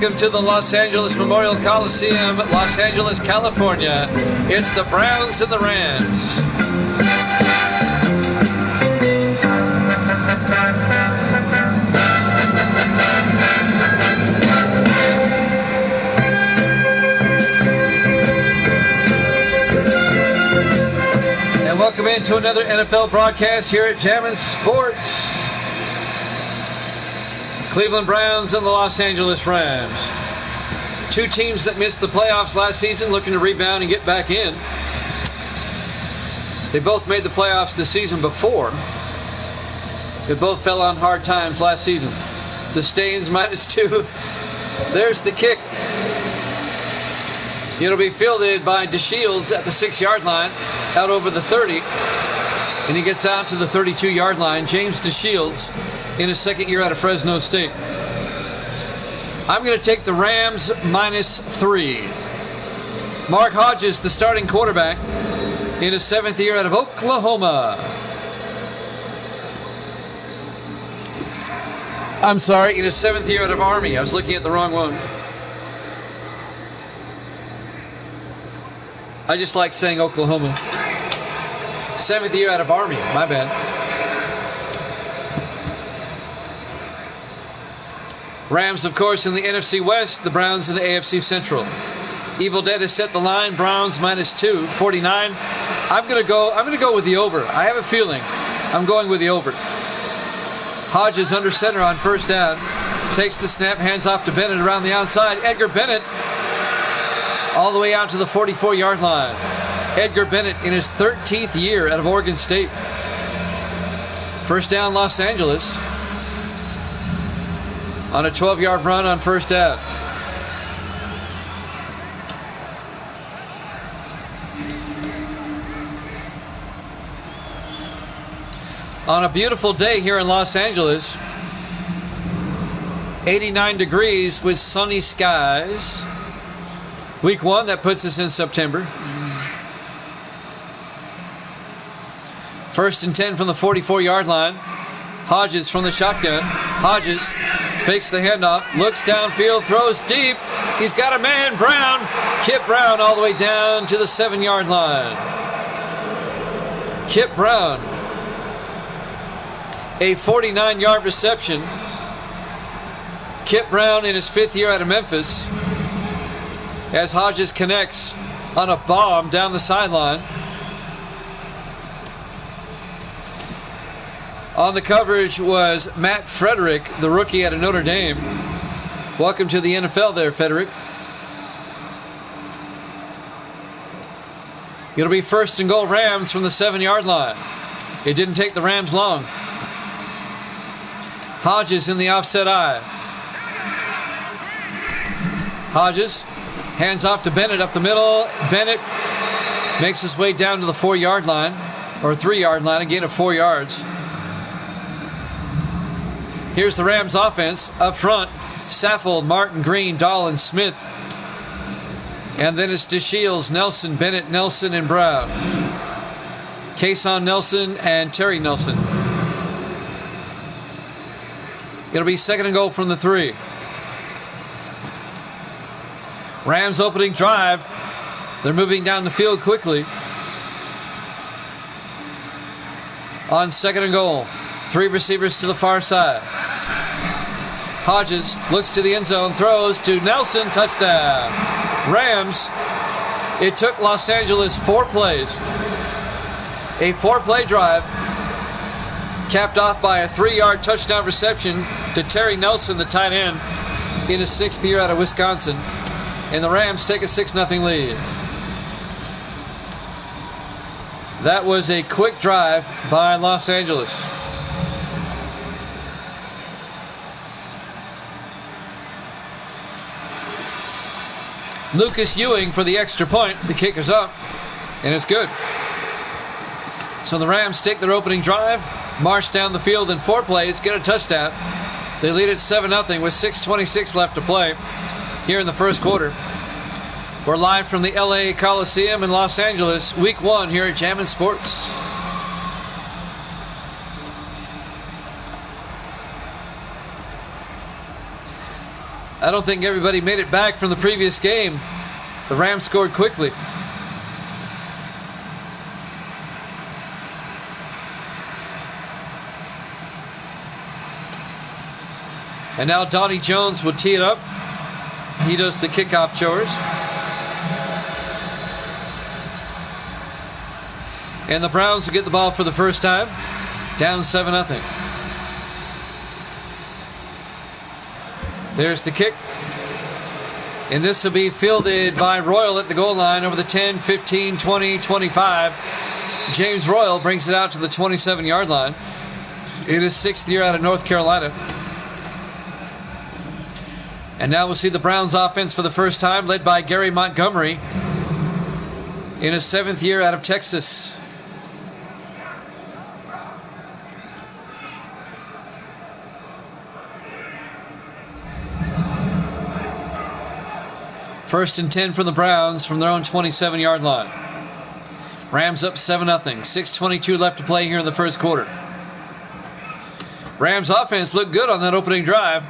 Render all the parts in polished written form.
Welcome to the Los Angeles Memorial Coliseum, Los Angeles, California. It's the Browns and the Rams. And welcome into another NFL broadcast here at Jammin' Sports. Cleveland Browns and the Los Angeles Rams. Two teams that missed the playoffs last season looking to rebound and get back in. They both made the playoffs the season before. They both fell on hard times last season. The Stains -2. There's the kick. It'll be fielded by DeShields at the 6-yard line, out over the 30. And he gets out to the 32-yard line. James DeShields in his second year out of Fresno State. I'm going to take the Rams -3. Mark Hodges, the starting quarterback, in his 7th year out of Oklahoma. I'm sorry, in his 7th year out of Army. I was looking at the wrong one. I just like saying Oklahoma. 7th year out of Army. My bad. Rams, of course, in the NFC West. The Browns in the AFC Central. Evil Dead has set the line. Browns -2. 49. I'm gonna go with the over. I have a feeling I'm going with the over. Hodges under center on first down. Takes the snap, hands off to Bennett around the outside. Edgar Bennett all the way out to the 44-yard line. Edgar Bennett in his 13th year out of Oregon State. First down, Los Angeles. On a 12-yard run on first down. On a beautiful day here in Los Angeles. 89 degrees with sunny skies. Week 1, that puts us in September. First and 10 from the 44-yard line. Hodges from the shotgun. Hodges fakes the handoff, looks downfield, throws deep. He's got a man, Brown. Kip Brown all the way down to the 7-yard line. Kip Brown. A 49-yard reception. Kip Brown in his 5th year out of Memphis. As Hodges connects on a bomb down the sideline. On the coverage was Matt Frederick, the rookie out of Notre Dame. Welcome to the NFL there, Frederick. It'll be first and goal Rams from the 7-yard line. It didn't take the Rams long. Hodges in the offset eye. Hodges hands off to Bennett up the middle. Bennett makes his way down to the 4-yard line, or 3-yard line, a gain of 4 yards. Here's the Rams offense up front. Saffold, Martin, Green, Dahl, and Smith. And then it's DeShields, Nelson, Bennett, Nelson, and Brown. Kason Nelson and Terry Nelson. It'll be second and goal from the 3. Rams opening drive. They're moving down the field quickly. On second and goal. 3 receivers to the far side. Hodges looks to the end zone, throws to Nelson, touchdown. Rams, it took Los Angeles 4 plays. A 4-play drive, capped off by a 3-yard touchdown reception to Terry Nelson, the tight end, in his 6th year out of Wisconsin. And the Rams take a 6-0 lead. That was a quick drive by Los Angeles. Lucas Ewing for the extra point. The kick is up, and it's good. So the Rams take their opening drive, march down the field in 4 plays, get a touchdown. They lead it 7-0 with 6:26 left to play here in the first quarter. We're live from the LA Coliseum in Los Angeles, Week 1 here at Jammin' Sports. I don't think everybody made it back from the previous game. The Rams scored quickly. And now Donnie Jones will tee it up. He does the kickoff chores. And the Browns will get the ball for the first time. Down 7-0. There's the kick. And this will be fielded by Royal at the goal line over the 10, 15, 20, 25. James Royal brings it out to the 27-yard line. In his 6th year out of North Carolina. And now we'll see the Browns offense for the first time, led by Gary Montgomery in his 7th year out of Texas. First and 10 for the Browns from their own 27-yard line. Rams up 7-0. 6:22 left to play here in the first quarter. Rams offense looked good on that opening drive.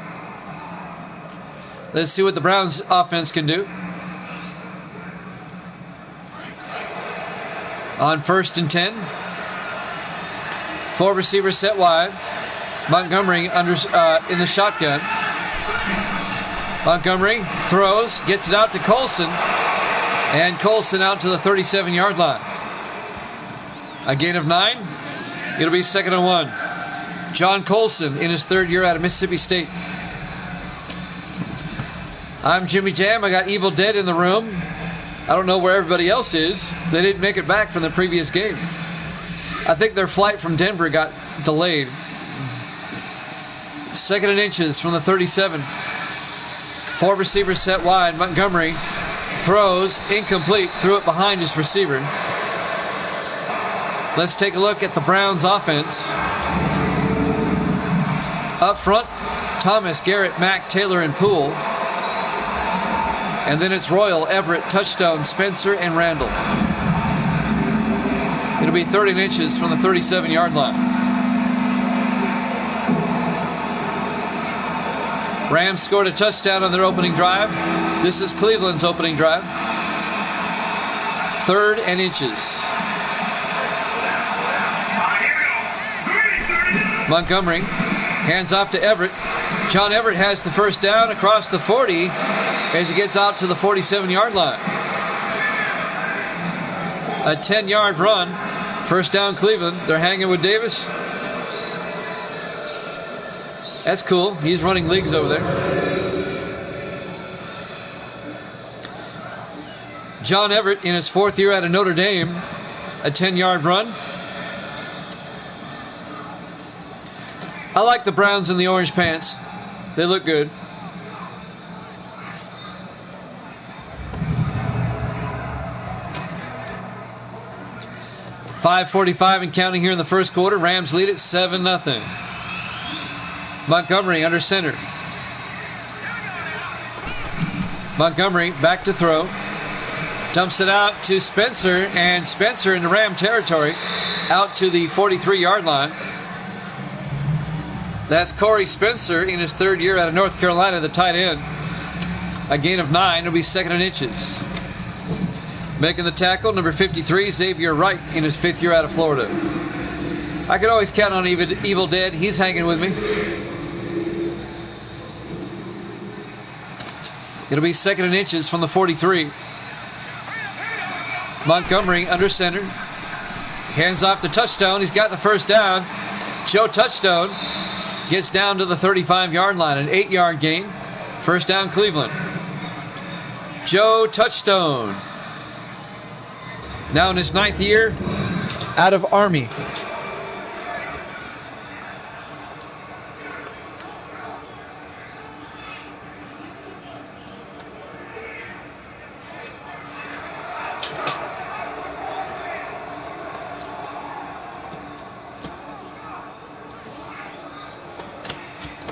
Let's see what the Browns offense can do. On 1st and 10. 4 receivers set wide. Montgomery in the shotgun. Montgomery throws, gets it out to Colson. And Colson out to the 37-yard line. A gain of 9. It'll be 2nd and 1. John Colson in his 3rd year out of Mississippi State. I'm Jimmy Jam. I got Evil Dead in the room. I don't know where everybody else is. They didn't make it back from the previous game. I think their flight from Denver got delayed. 2nd and inches from the 37. 4 receivers set wide. Montgomery throws, incomplete, threw it behind his receiver. Let's take a look at the Browns offense. Up front, Thomas, Garrett, Mack, Taylor, and Poole. And then it's Royal, Everett, Touchdown, Spencer, and Randall. It'll be 30 inches from the 37-yard line. Rams scored a touchdown on their opening drive. This is Cleveland's opening drive. 3rd and inches. Montgomery hands off to Everett. John Everett has the first down across the 40 as he gets out to the 47-yard line. A 10-yard run. First down Cleveland. They're hanging with Davis. That's cool. He's running leagues over there. John Everett in his 4th year out of Notre Dame. A 10-yard run. I like the Browns in the orange pants. They look good. .5:45 and counting here in the first quarter. Rams lead it 7-0. Montgomery under center. Montgomery back to throw. Dumps it out to Spencer, and Spencer into Ram territory, out to the 43-yard line. That's Corey Spencer in his 3rd year out of North Carolina, the tight end. A gain of 9. It'll be 2nd and inches. Making the tackle, number 53, Xavier Wright in his 5th year out of Florida. I can always count on Evil Dead. He's hanging with me. It'll be 2nd and inches from the 43. Montgomery under center. Hands off to Touchdown. He's got the first down. Joe Touchdown gets down to the 35-yard line. An 8-yard gain. First down Cleveland. Joe Touchdown. Now in his 9th year out of Army.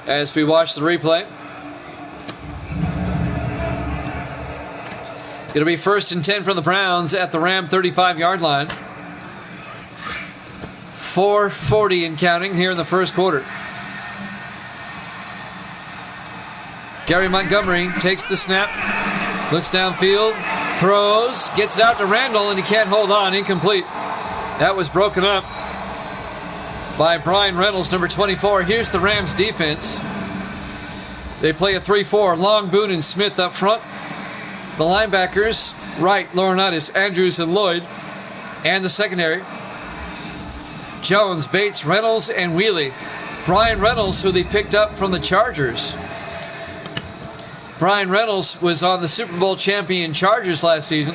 As we watch the replay. It'll be 1st and 10 for the Browns at the Ram 35-yard line. 4:40 and counting here in the first quarter. Gary Montgomery takes the snap, looks downfield, throws, gets it out to Randall, and he can't hold on. Incomplete. That was broken up by Brian Reynolds, number 24. Here's the Rams defense. They play a 3-4. Long, Boone, and Smith up front. The linebackers, Wright, Laurinaitis, Andrews, and Lloyd. And the secondary, Jones, Bates, Reynolds, and Wheelie. Brian Reynolds, who they picked up from the Chargers. Brian Reynolds was on the Super Bowl champion Chargers last season.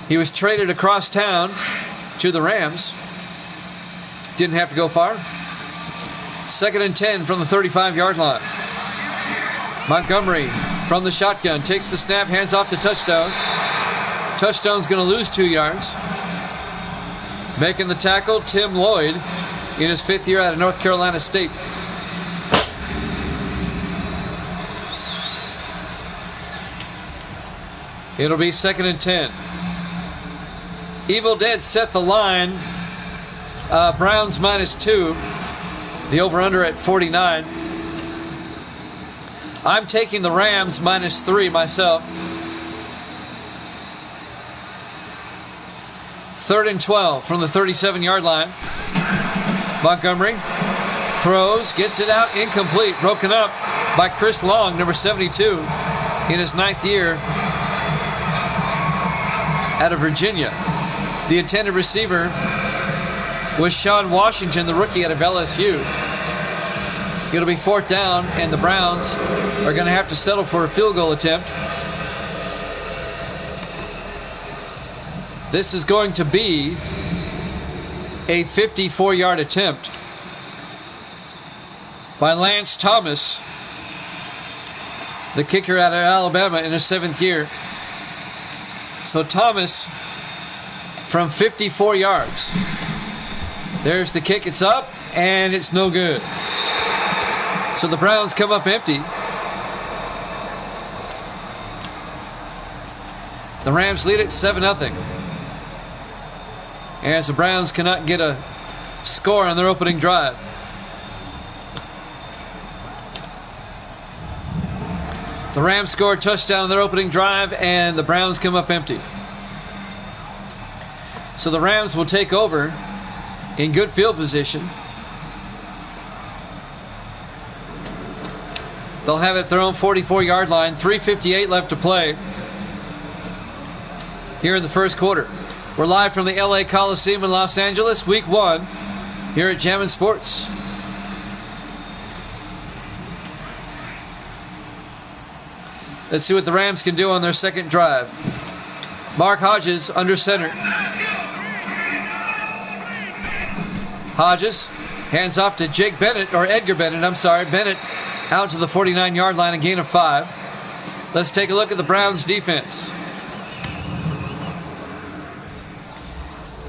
He was traded across town to the Rams. Didn't have to go far. 2nd and 10 from the 35-yard line. Montgomery from the shotgun takes the snap, hands off to Touchdown. Touchdown's going to lose 2 yards. Making the tackle, Tim Lloyd, in his 5th year out of North Carolina State. It'll be 2nd and 10. Evil Dead set the line. Browns -2. The over-under at 49. I'm taking the Rams -3 myself. 3rd and 12 from the 37-yard line. Montgomery throws, gets it out, incomplete. Broken up by Chris Long, number 72, in his 9th year out of Virginia. The intended receiver was Sean Washington, the rookie out of LSU. It'll be 4th down, and the Browns are going to have to settle for a field goal attempt. This is going to be a 54-yard attempt by Lance Thomas, the kicker out of Alabama in his 7th year. So Thomas from 54 yards. There's the kick. It's up, and it's no good. So the Browns come up empty. The Rams lead it 7-0. As the Browns cannot get a score on their opening drive. The Rams score a touchdown on their opening drive, and the Browns come up empty. So the Rams will take over in good field position. They'll have it at their own 44-yard line. 3:58 left to play here in the first quarter. We're live from the LA Coliseum in Los Angeles, week 1, here at Jammin' Sports. Let's see what the Rams can do on their second drive. Mark Hodges under center. Hodges hands off to Jake Bennett, or Edgar Bennett, I'm sorry. Bennett out to the 49-yard line, a gain of 5. Let's take a look at the Browns defense.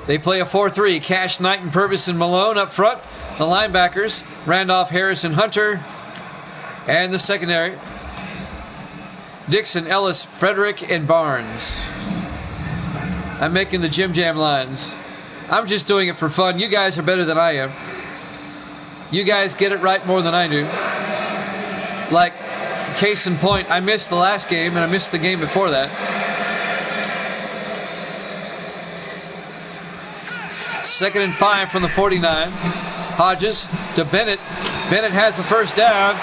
They play a 4-3. Cash, Knight, and Purvis and Malone up front. The linebackers, Randolph, Harris, and Hunter. And the secondary, Dixon, Ellis, Frederick, and Barnes. I'm making the Jim Jam lines. I'm just doing it for fun. You guys are better than I am. You guys get it right more than I do. Like, case in point, I missed the last game, and I missed the game before that. 2nd and 5 from the 49. Hodges to Bennett. Bennett has the first down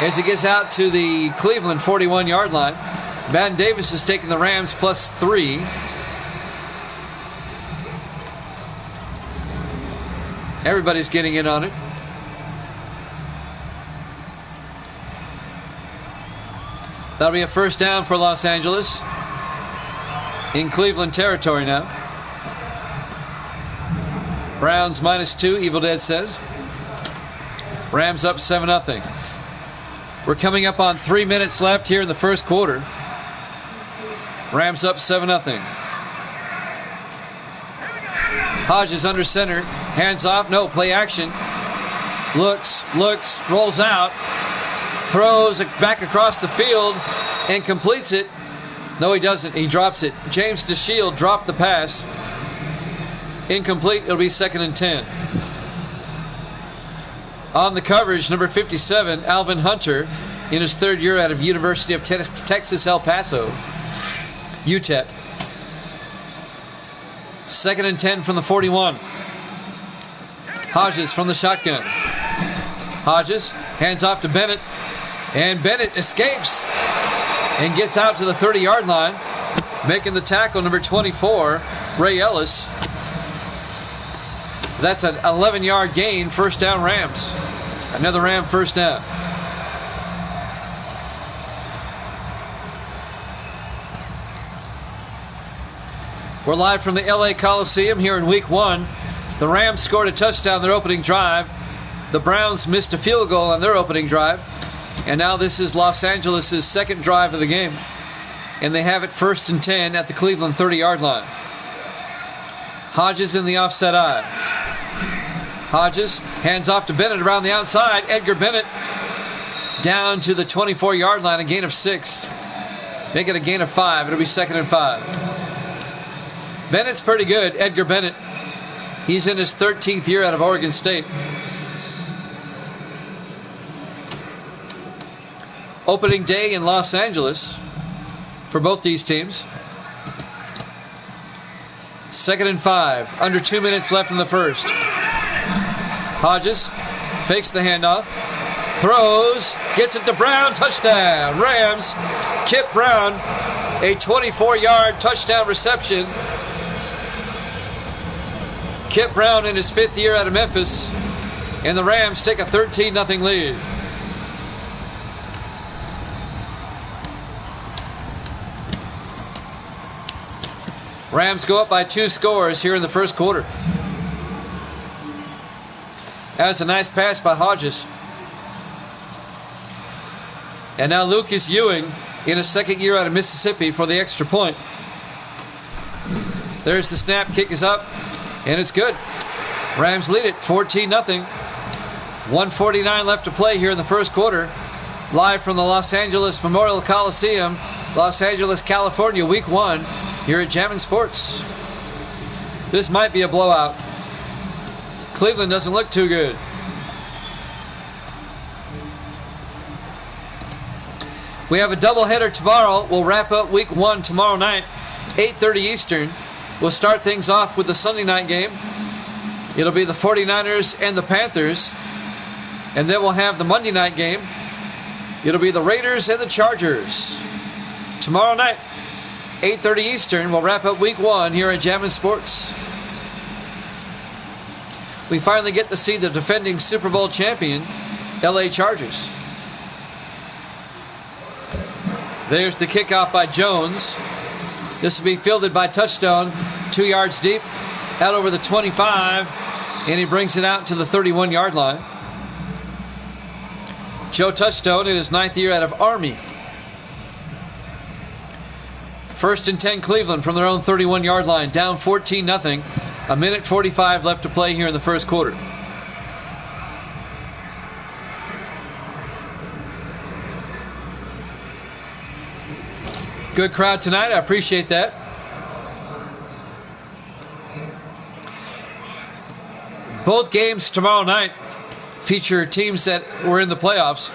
as he gets out to the Cleveland 41-yard line. Madden Davis is taking the Rams +3. Everybody's getting in on it. That'll be a first down for Los Angeles in Cleveland territory now. Browns -2, Evil Dead says. Rams up 7-0. We're coming up on 3 minutes left here in the first quarter. Rams up 7-0. Hodges under center. Hands off. No, play action. Looks, rolls out. Throws it back across the field and completes it. No, he doesn't. He drops it. James DeShield dropped the pass. Incomplete. It'll be 2nd and 10. On the coverage, number 57, Alvin Hunter. in his third year out of University of Texas, El Paso, UTEP. 2nd and 10 from the 41. Hodges from the shotgun. Hodges hands off to Bennett, and Bennett escapes and gets out to the 30-yard line, making the tackle, number 24, Ray Ellis. That's an 11-yard gain, first down Rams. Another Ram first down. We're live from the LA Coliseum here in week 1. The Rams scored a touchdown their opening drive. The Browns missed a field goal on their opening drive. And now this is Los Angeles' second drive of the game. And they have it 1st and 10 at the Cleveland 30-yard line. Hodges in the offset eye. Hodges hands off to Bennett around the outside. Edgar Bennett down to the 24-yard line, a gain of 6. Make it a gain of 5. It'll be 2nd and 5. Bennett's pretty good, Edgar Bennett. He's in his 13th year out of Oregon State. Opening day in Los Angeles for both these teams. 2nd and 5. Under 2 minutes left in the first. Hodges fakes the handoff. Throws. Gets it to Brown. Touchdown. Rams. Kip Brown. A 24-yard touchdown reception. Kip Brown in his 5th year out of Memphis. And the Rams take a 13-0 lead. Rams go up by 2 scores here in the first quarter. That was a nice pass by Hodges. And now Lucas Ewing in his 2nd year out of Mississippi for the extra point. There's the snap. Kick is up. And it's good. Rams lead it 14-0. 1:49 left to play here in the first quarter. Live from the Los Angeles Memorial Coliseum, Los Angeles, California, week 1 here at Jammin' Sports. This might be a blowout. Cleveland doesn't look too good. We have a doubleheader tomorrow. We'll wrap up week 1 tomorrow night, 8:30 Eastern. We'll start things off with the Sunday night game. It'll be the 49ers and the Panthers. And then we'll have the Monday night game. It'll be the Raiders and the Chargers. Tomorrow night, 8:30 Eastern, we'll wrap up week 1 here at Jammin' Sports. We finally get to see the defending Super Bowl champion, LA Chargers. There's the kickoff by Jones. This will be fielded by Touchstone, 2 yards deep, out over the 25, and he brings it out to the 31-yard line. Joe Touchstone in his 9th year out of Army. 1st and 10 Cleveland from their own 31-yard line, down 14-0. 1:45 left to play here in the first quarter. Good crowd tonight. I appreciate that. Both games tomorrow night feature teams that were in the playoffs.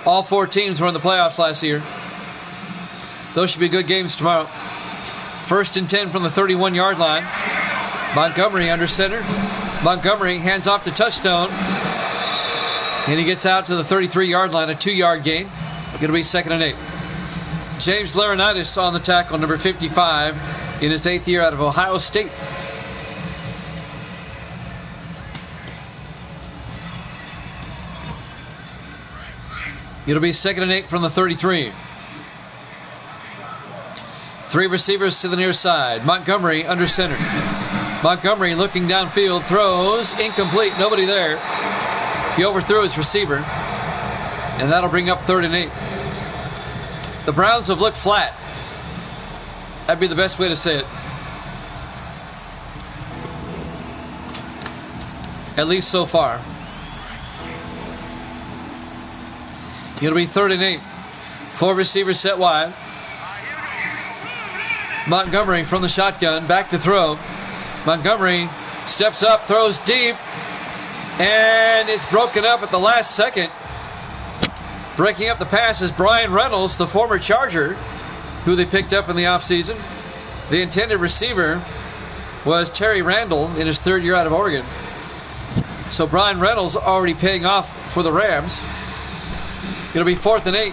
All 4 teams were in the playoffs last year. Those should be good games tomorrow. 1st and 10 from the 31-yard line. Montgomery under center. Montgomery hands off to Touchstone. And he gets out to the 33-yard line, a 2-yard gain. Going to be 2nd and 8. James Laurinaitis on the tackle, number 55, in his 8th year out of Ohio State. It'll be 2nd and 8 from the 33. 3 receivers to the near side. Montgomery under center. Montgomery looking downfield, throws, incomplete, nobody there. He overthrew his receiver, and that'll bring up 3rd and 8. The Browns have looked flat. That'd be the best way to say it. At least so far. It'll be 3rd and 8. 4 receivers set wide. Montgomery from the shotgun, back to throw. Montgomery steps up, throws deep, and it's broken up at the last second. Breaking up the pass is Brian Reynolds, the former Charger, who they picked up in the offseason. The intended receiver was Terry Randall in his 3rd year out of Oregon. So Brian Reynolds already paying off for the Rams. It'll be 4th and 8.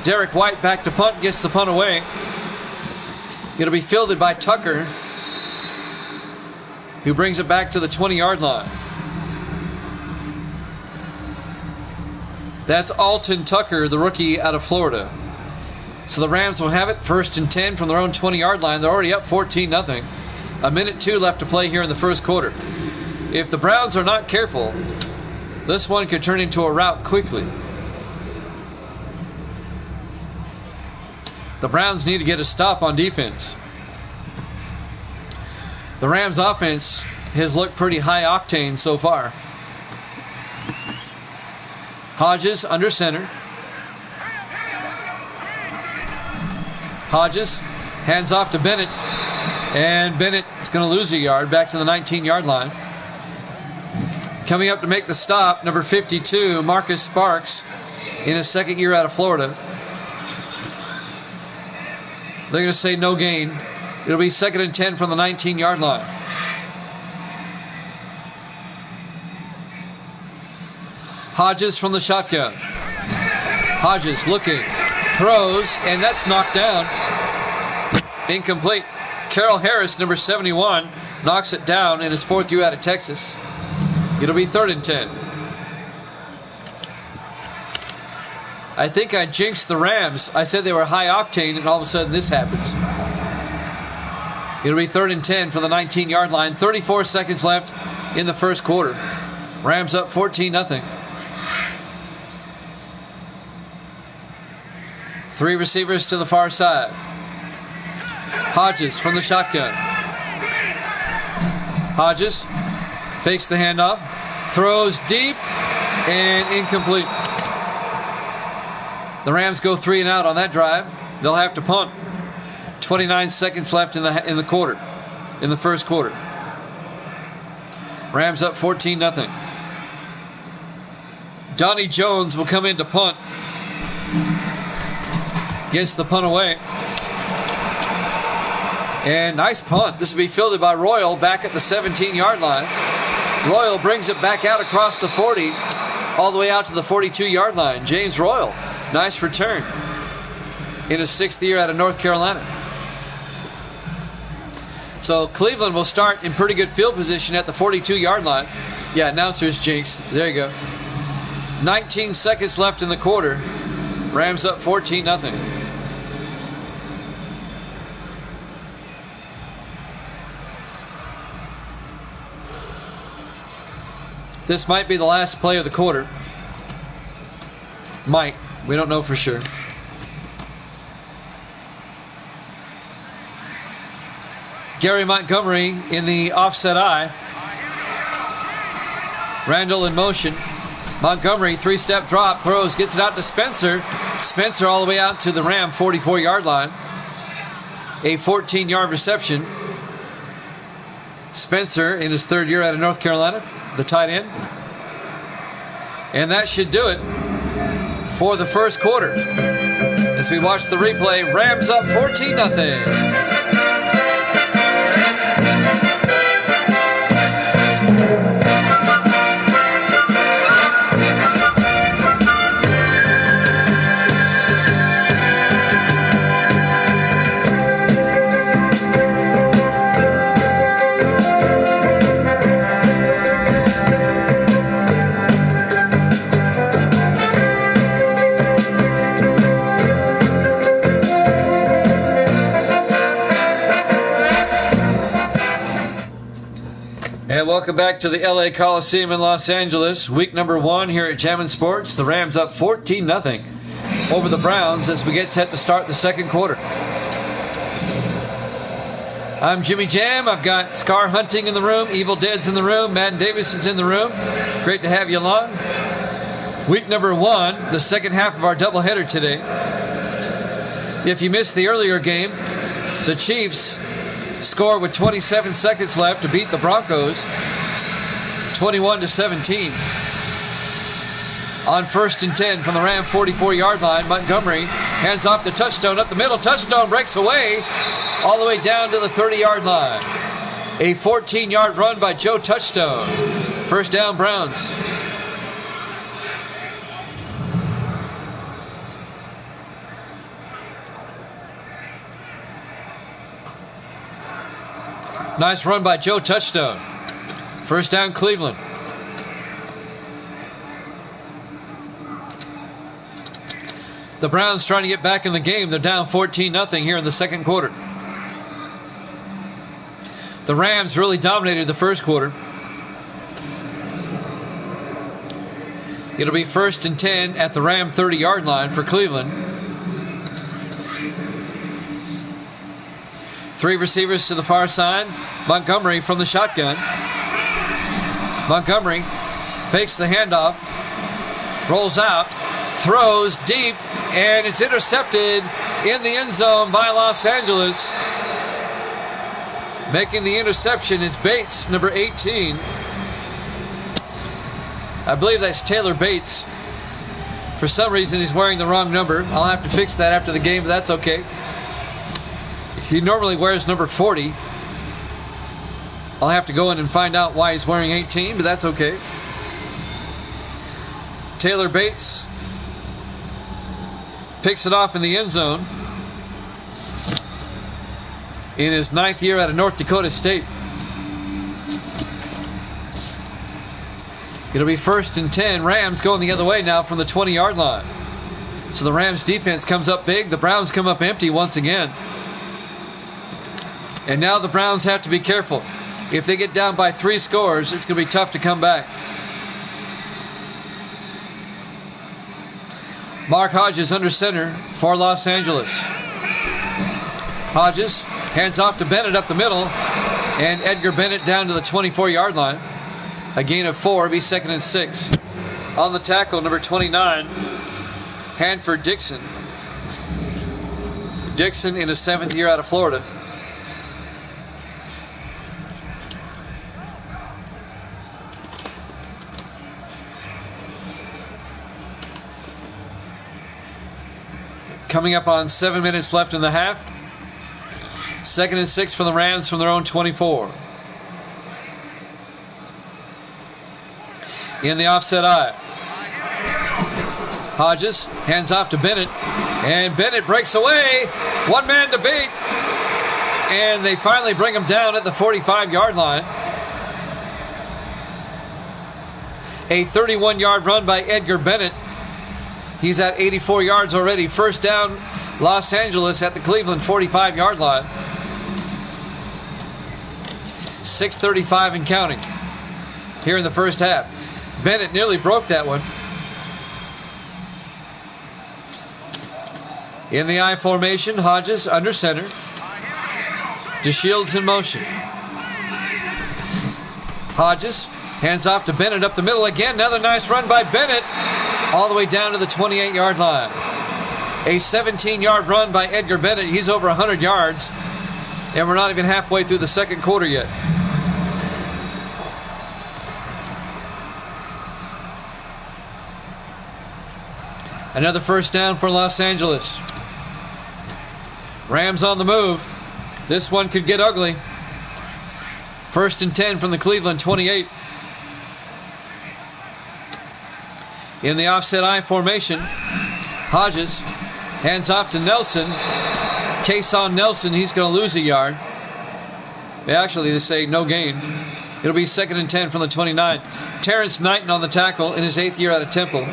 Derek White back to punt, gets the punt away. It'll be fielded by Tucker, who brings it back to the 20-yard line. That's Alton Tucker, the rookie out of Florida. So the Rams will have it 1st and 10 from their own 20-yard line. They're already up 14-0. A minute 2 left to play here in the first quarter. If the Browns are not careful, this one could turn into a rout quickly. The Browns need to get a stop on defense. The Rams offense has looked pretty high octane so far. Hodges under center. Hodges hands off to Bennett, and Bennett is going to lose a yard back to the 19-yard line. Coming up to make the stop, number 52, Marcus Sparks, in his 2nd year out of Florida. They're going to say no gain. It'll be 2nd and 10 from the 19-yard line. Hodges from the shotgun. Hodges looking, throws, and that's knocked down. Incomplete. Carroll Harris, number 71, knocks it down in his 4th year out of Texas. It'll be 3rd and 10. I think I jinxed the Rams. I said they were high octane, and all of a sudden this happens. It'll be 3rd and 10 for the 19-yard line. 34 seconds left in the first quarter. Rams up 14-0. 3 receivers to the far side. Hodges from the shotgun. Hodges fakes the handoff, throws deep, and incomplete. The Rams go 3 and out on that drive. They'll have to punt. 29 seconds left in the quarter, in the first quarter. Rams up 14-0. Donnie Jones will come in to punt. Gets the punt away. And nice punt. This will be fielded by Royal back at the 17-yard line. Royal brings it back out across the 40, all the way out to the 42-yard line. James Royal, nice return in his 6th year out of North Carolina. So Cleveland will start in pretty good field position at the 42-yard line. Yeah, announcer's jinx. There you go. 19 seconds left in the quarter. Rams up 14-0. This might be the last play of the quarter. Might. We don't know for sure. Gary Montgomery in the offset eye. Randall in motion. Montgomery, 3-step drop, throws, gets it out to Spencer. Spencer all the way out to the Ram 44-yard line. A 14-yard reception. Spencer in his 3rd year out of North Carolina, the tight end. And that should do it for the first quarter. As we watch the replay, Rams up 14-0. And welcome back to the LA Coliseum in Los Angeles. Week number 1 here at Jammin' Sports. The Rams up 14-0 over the Browns as we get set to start the second quarter. I'm Jimmy Jam. I've got Scar Hunting in the room. Evil Dead's in the room. Madden Davis is in the room. Great to have you along. Week number 1, the second half of our doubleheader today. If you missed the earlier game, the Chiefs score with 27 seconds left to beat the Broncos 21-17. On 1st and 10 from the Ram 44-yard line. Montgomery hands off to Touchstone up the middle. Touchstone breaks away all the way down to the 30-yard line. A 14-yard run by Joe Touchstone. First down, Browns. Nice run by Joe Touchstone. First down, Cleveland. The Browns trying to get back in the game. They're down 14-0 here in the second quarter. The Rams really dominated the first quarter. It'll be 1st and 10 at the Ram 30-yard line for Cleveland. 3 receivers to the far side. Montgomery from the shotgun. Montgomery fakes the handoff. Rolls out. Throws deep. And it's intercepted in the end zone by Los Angeles. Making the interception is Bates, number 18. I believe that's Taylor Bates. For some reason, he's wearing the wrong number. I'll have to fix that after the game, but that's okay. He normally wears number 40. I'll have to go in and find out why he's wearing 18, but that's okay. Taylor Bates picks it off in the end zone in his 9th year out of North Dakota State. It'll be 1st and 10. Rams going the other way now from the 20-yard line. So the Rams defense comes up big. The Browns come up empty once again. And now the Browns have to be careful. If they get down by 3 scores, it's going to be tough to come back. Mark Hodges under center for Los Angeles. Hodges hands off to Bennett up the middle. And Edgar Bennett down to the 24-yard line. A gain of 4, be 2nd and 6. On the tackle, number 29, Hanford Dixon. Dixon in his 7th year out of Florida. Coming up on 7 minutes left in the half. 2nd and 6 for the Rams from their own 24. In the offset eye. Hodges hands off to Bennett. And Bennett breaks away. One man to beat. And they finally bring him down at the 45-yard line. A 31-yard run by Edgar Bennett. He's at 84 yards already. First down, Los Angeles at the Cleveland 45-yard line. 6:35 and counting here in the first half. Bennett nearly broke that one. In the I formation, Hodges under center. DeShields in motion. Hodges hands off to Bennett up the middle again. Another nice run by Bennett all the way down to the 28-yard line. A 17-yard run by Edgar Bennett. He's over 100 yards. And we're not even halfway through the second quarter yet. Another first down for Los Angeles. Rams on the move. This one could get ugly. 1st and 10 from the Cleveland 28. In the offset I formation, Hodges hands off to Nelson. Case on Nelson, he's going to lose a yard. Actually, they say no gain. It'll be 2nd and 10 from the 29. Terrence Knighton on the tackle in his 8th year out of Temple.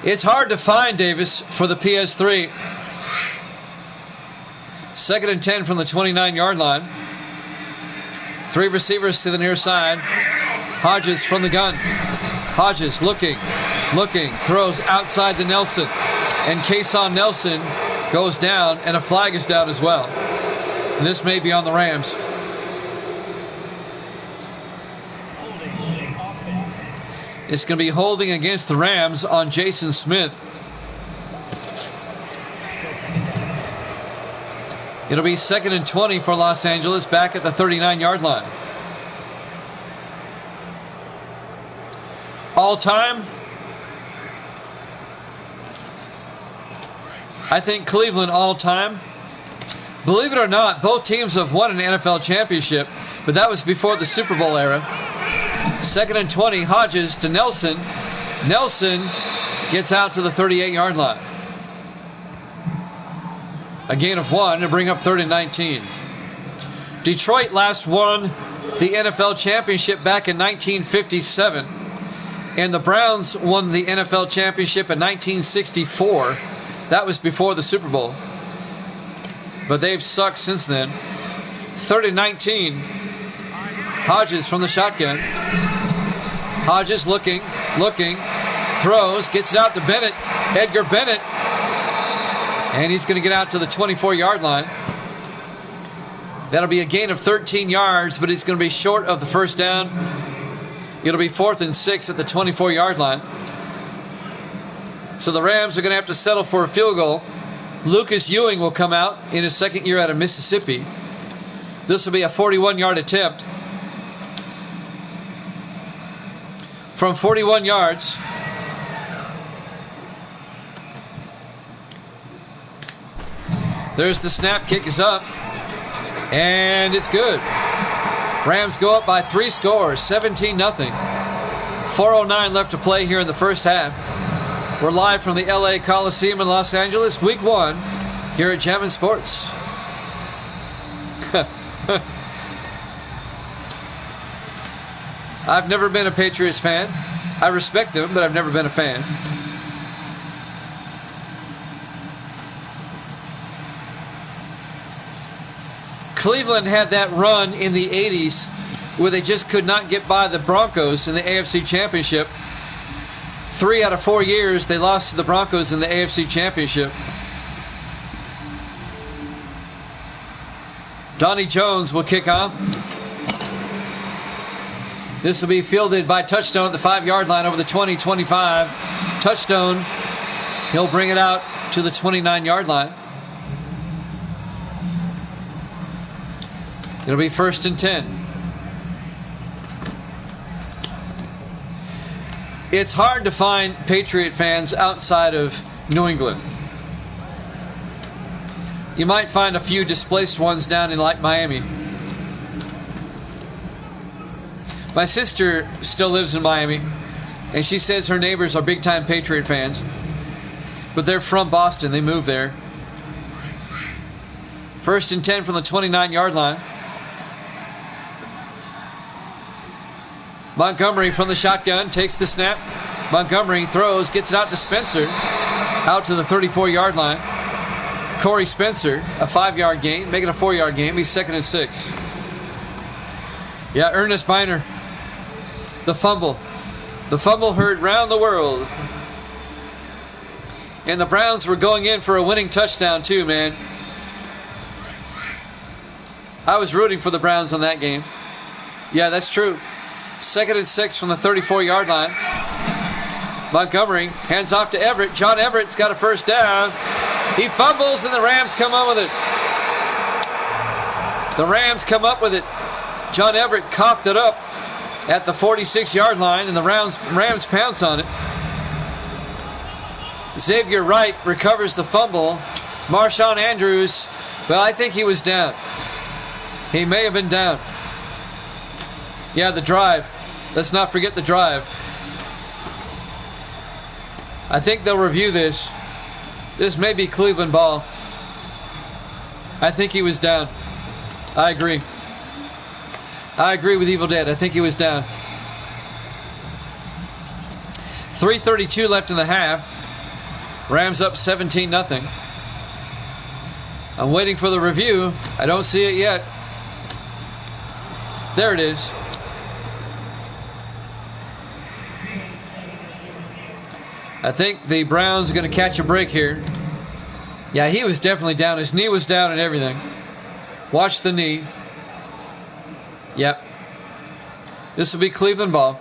It's hard to find Davis for the PS3. 2nd and 10 from the 29-yard line. 3 receivers to the near side. Hodges from the gun. Hodges looking, throws outside to Nelson. And Kason Nelson goes down, and a flag is down as well. And this may be on the Rams. It's going to be holding against the Rams on Jason Smith. It'll be 2nd and 20 for Los Angeles back at the 39-yard line. All time, I think Cleveland all time. Believe it or not, both teams have won an NFL championship, but that was before the Super Bowl era. 2nd and 20, Hodges to Nelson. Nelson gets out to the 38-yard line. A gain of 1 to bring up 3rd and 19. Detroit last won the NFL championship back in 1957, and the Browns won the NFL championship in 1964. That was before the Super Bowl. But they've sucked since then. 3rd and 19. Hodges from the shotgun. Hodges looking, throws, gets it out to Bennett. Edgar Bennett. And he's going to get out to the 24-yard line. That'll be a gain of 13 yards, but he's going to be short of the first down. It'll be 4th and 6 at the 24-yard line. So the Rams are going to have to settle for a field goal. Lucas Ewing will come out in his second year out of Mississippi. This will be a 41-yard attempt. From 41 yards. There's the snap, kick is up. And it's good. Rams go up by 3 scores, 17-0. 4:09 left to play here in the first half. We're live from the LA Coliseum in Los Angeles, week 1, here at Jammin' Sports. I've never been a Patriots fan. I respect them, but I've never been a fan. Cleveland had that run in the 80s where they just could not get by the Broncos in the AFC Championship. 3 out of 4 years they lost to the Broncos in the AFC Championship. Donnie Jones will kick off. This will be fielded by Touchstone at the 5-yard line over the 20-25. Touchstone, he'll bring it out to the 29-yard line. It'll be 1st and 10. It's hard to find Patriot fans outside of New England. You might find a few displaced ones down in like Miami. My sister still lives in Miami, and she says her neighbors are big-time Patriot fans. But they're from Boston. They moved there. 1st and 10 from the 29-yard line. Montgomery from the shotgun takes the snap. Montgomery throws, gets it out to Spencer. Out to the 34-yard line. Corey Spencer, a 5-yard gain, making a 4-yard gain. He's 2nd and 6. Yeah, Ernest Biner. The fumble. The fumble heard round the world. And the Browns were going in for a winning touchdown too, man. I was rooting for the Browns on that game. Yeah, that's true. 2nd and 6 from the 34-yard line. Montgomery hands off to Everett. John Everett's got a first down. He fumbles and the Rams come up with it. The Rams come up with it. John Everett coughed it up at the 46-yard line, and the Rams pounce on it. Xavier Wright recovers the fumble. Marshawn Andrews, well, I think he was down. He may have been down. Yeah, the drive. Let's not forget the drive. I think they'll review this. This may be Cleveland ball. I think he was down. I agree. I agree with Evil Dead. I think he was down. 3:32 left in the half. Rams up 17-0. I'm waiting for the review. I don't see it yet. There it is. I think the Browns are going to catch a break here. Yeah, he was definitely down. His knee was down and everything. Watch the knee. Yep. This will be Cleveland ball.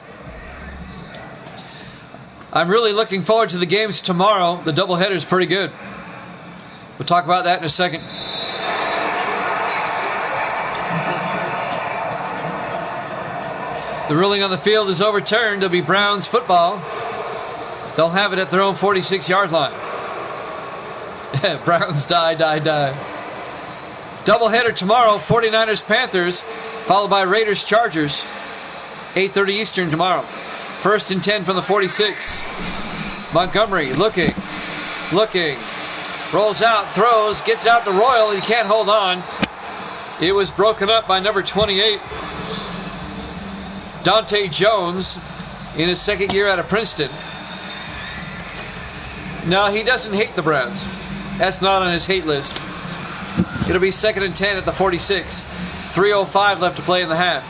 I'm really looking forward to the games tomorrow. The doubleheader is pretty good. We'll talk about that in a second. The ruling on the field is overturned. It'll be Browns football. They'll have it at their own 46-yard line. Browns die. Doubleheader tomorrow, 49ers Panthers, followed by Raiders Chargers, 8:30 Eastern tomorrow. 1st and 10 from the 46. Montgomery looking, rolls out, throws, gets out to Royal. He can't hold on. It was broken up by number 28, Dante Jones, in his second year out of Princeton. No, he doesn't hate the Browns. That's not on his hate list. It'll be 2nd and 10 at the 46. 3:05 left to play in the half.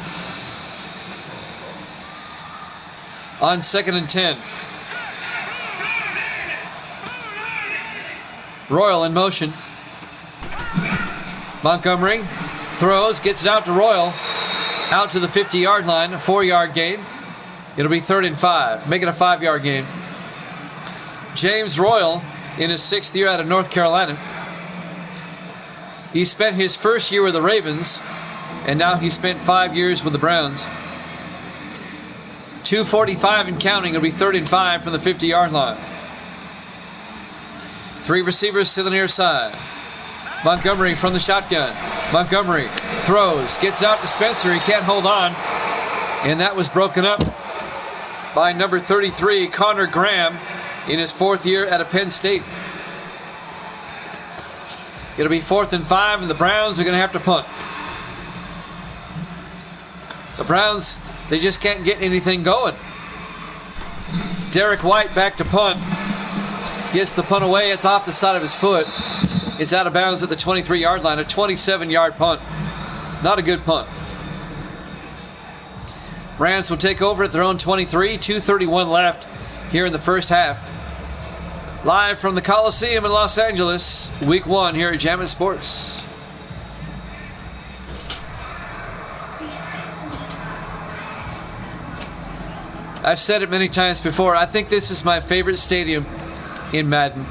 On 2nd and 10. Royal in motion. Montgomery throws, gets it out to Royal. Out to the 50-yard line, a 4-yard gain. It'll be 3rd and 5, make it a 5-yard gain. James Royal in his 6th year out of North Carolina. He spent his first year with the Ravens, and now he spent 5 years with the Browns. 2:45 and counting. It'll be 3rd and 5 from the 50-yard line. 3 receivers to the near side. Montgomery from the shotgun. Montgomery throws, gets out to Spencer. He can't hold on, and that was broken up by number 33, Connor Graham, in his 4th year at Penn State. It'll be 4th and 5, and the Browns are going to have to punt. The Browns, they just can't get anything going. Derek White back to punt. Gets the punt away. It's off the side of his foot. It's out of bounds at the 23-yard line. A 27-yard punt. Not a good punt. Rams will take over at their own 23. 2:31 left here in the first half. Live from the Coliseum in Los Angeles, Week 1 here at Jammin' Sports. I've said it many times before. I think this is my favorite stadium in Madden.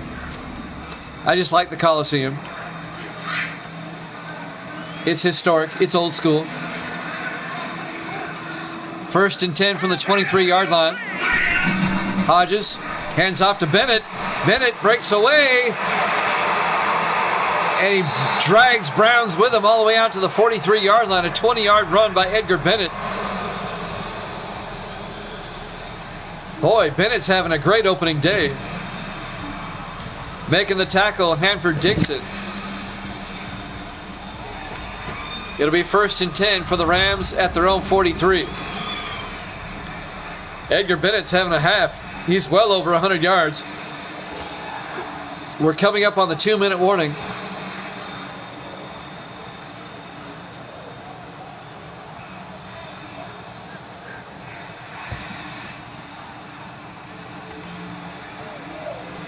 I just like the Coliseum. It's historic. It's old school. 1st and 10 from the 23-yard line. Hodges hands off to Bennett. Bennett breaks away. And he drags Browns with him all the way out to the 43-yard line. A 20-yard run by Edgar Bennett. Boy, Bennett's having a great opening day. Making the tackle, Hanford Dixon. It'll be 1st and 10 for the Rams at their own 43. Edgar Bennett's having a half. He's well over 100 yards. We're coming up on the 2-minute warning.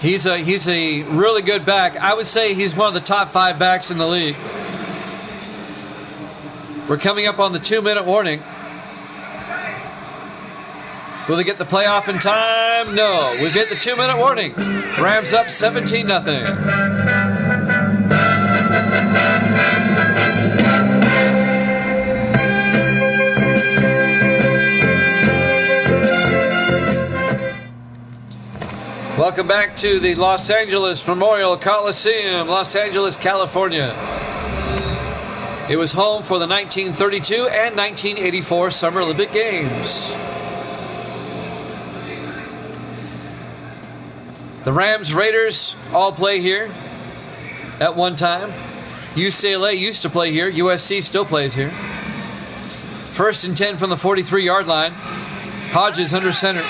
He's a really good back. I would say he's one of the top 5 backs in the league. We're coming up on the 2-minute warning. Will they get the playoff in time? No. We've hit the 2-minute warning. Rams up 17-0. Welcome back to the Los Angeles Memorial Coliseum, Los Angeles, California. It was home for the 1932 and 1984 Summer Olympic Games. The Rams, Raiders all play here at one time. UCLA used to play here. USC still plays here. 1st and 10 from the 43-yard line. Hodges under center.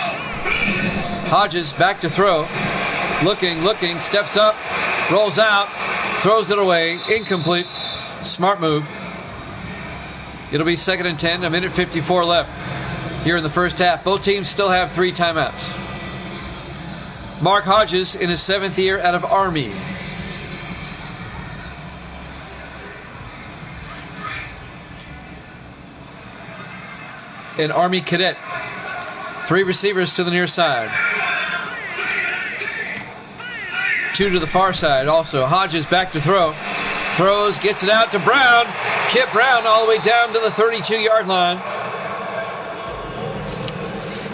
Hodges back to throw. Looking, steps up, rolls out, throws it away. Incomplete. Smart move. It'll be 2nd and 10, 1:54 left here in the first half. Both teams still have 3 timeouts. Mark Hodges in his 7th year out of Army. An Army cadet. 3 receivers to the near side. 2 to the far side also. Hodges back to throw. Throws, gets it out to Brown. Kip Brown all the way down to the 32-yard line.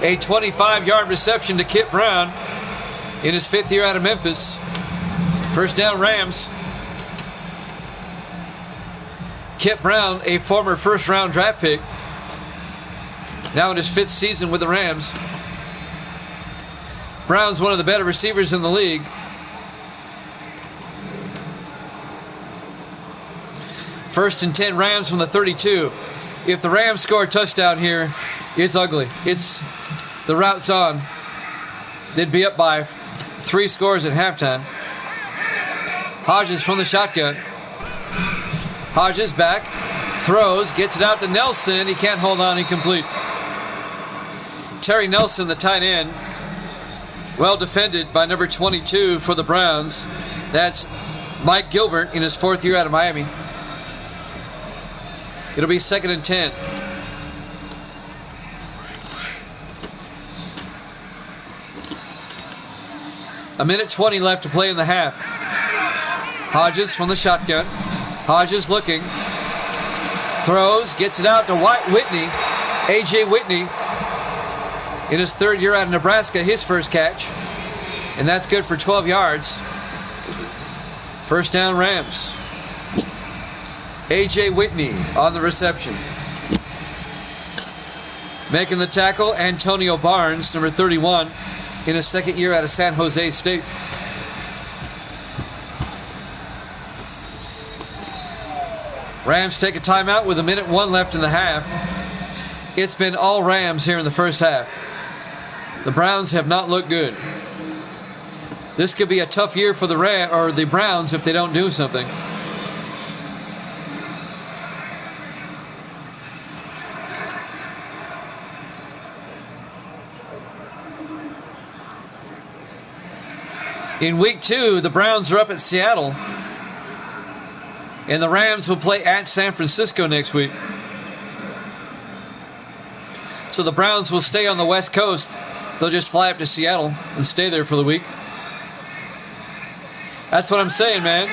A 25-yard reception to Kip Brown in his 5th year out of Memphis. First down, Rams. Kip Brown, a former first-round draft pick, now in his 5th season with the Rams. Brown's one of the better receivers in the league. First and 10, Rams from the 32. If the Rams score a touchdown here, it's ugly. The route's on. They'd be up by 3 scores at halftime. Hodges from the shotgun. Hodges back, throws, gets it out to Nelson. He can't hold on, incomplete. Terry Nelson, the tight end, well defended by number 22 for the Browns. That's Mike Gilbert in his 4th year out of Miami. It'll be 2nd and 10. A minute 20 left to play in the half. Hodges from the shotgun. Hodges looking. Throws, gets it out to Whitney. A.J. Whitney in his 3rd year out of Nebraska, his first catch. And that's good for 12 yards. First down, Rams. A.J. Whitney on the reception. Making the tackle, Antonio Barnes, number 31, in his 2nd year out of San Jose State. Rams take a timeout with 1:01 left in the half. It's been all Rams here in the first half. The Browns have not looked good. This could be a tough year for the Browns if they don't do something. In week 2, the Browns are up at Seattle. And the Rams will play at San Francisco next week. So the Browns will stay on the West Coast. They'll just fly up to Seattle and stay there for the week. That's what I'm saying, man.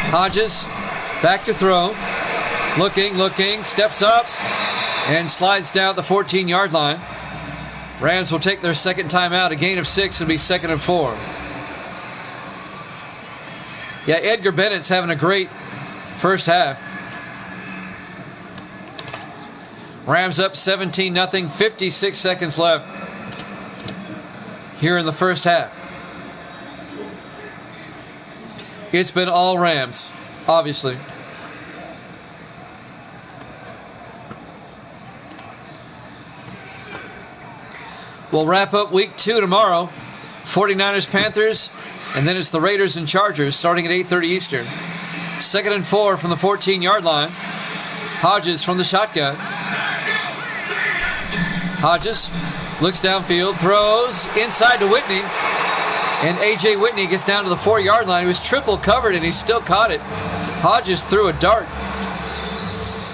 Hodges, back to throw. Looking, steps up, and slides down at the 14-yard line. Rams will take their 2nd timeout. A gain of 6 will be 2nd and 4. Yeah, Edgar Bennett's having a great first half. Rams up 17-0, 56 seconds left here in the first half. It's been all Rams, obviously. We'll wrap up week 2 tomorrow. 49ers, Panthers, and then it's the Raiders and Chargers starting at 8:30 Eastern. 2nd and 4 from the 14-yard line. Hodges from the shotgun. Hodges looks downfield, throws inside to Whitney, and A.J. Whitney gets down to the 4-yard line. He was triple covered, and he still caught it. Hodges threw a dart.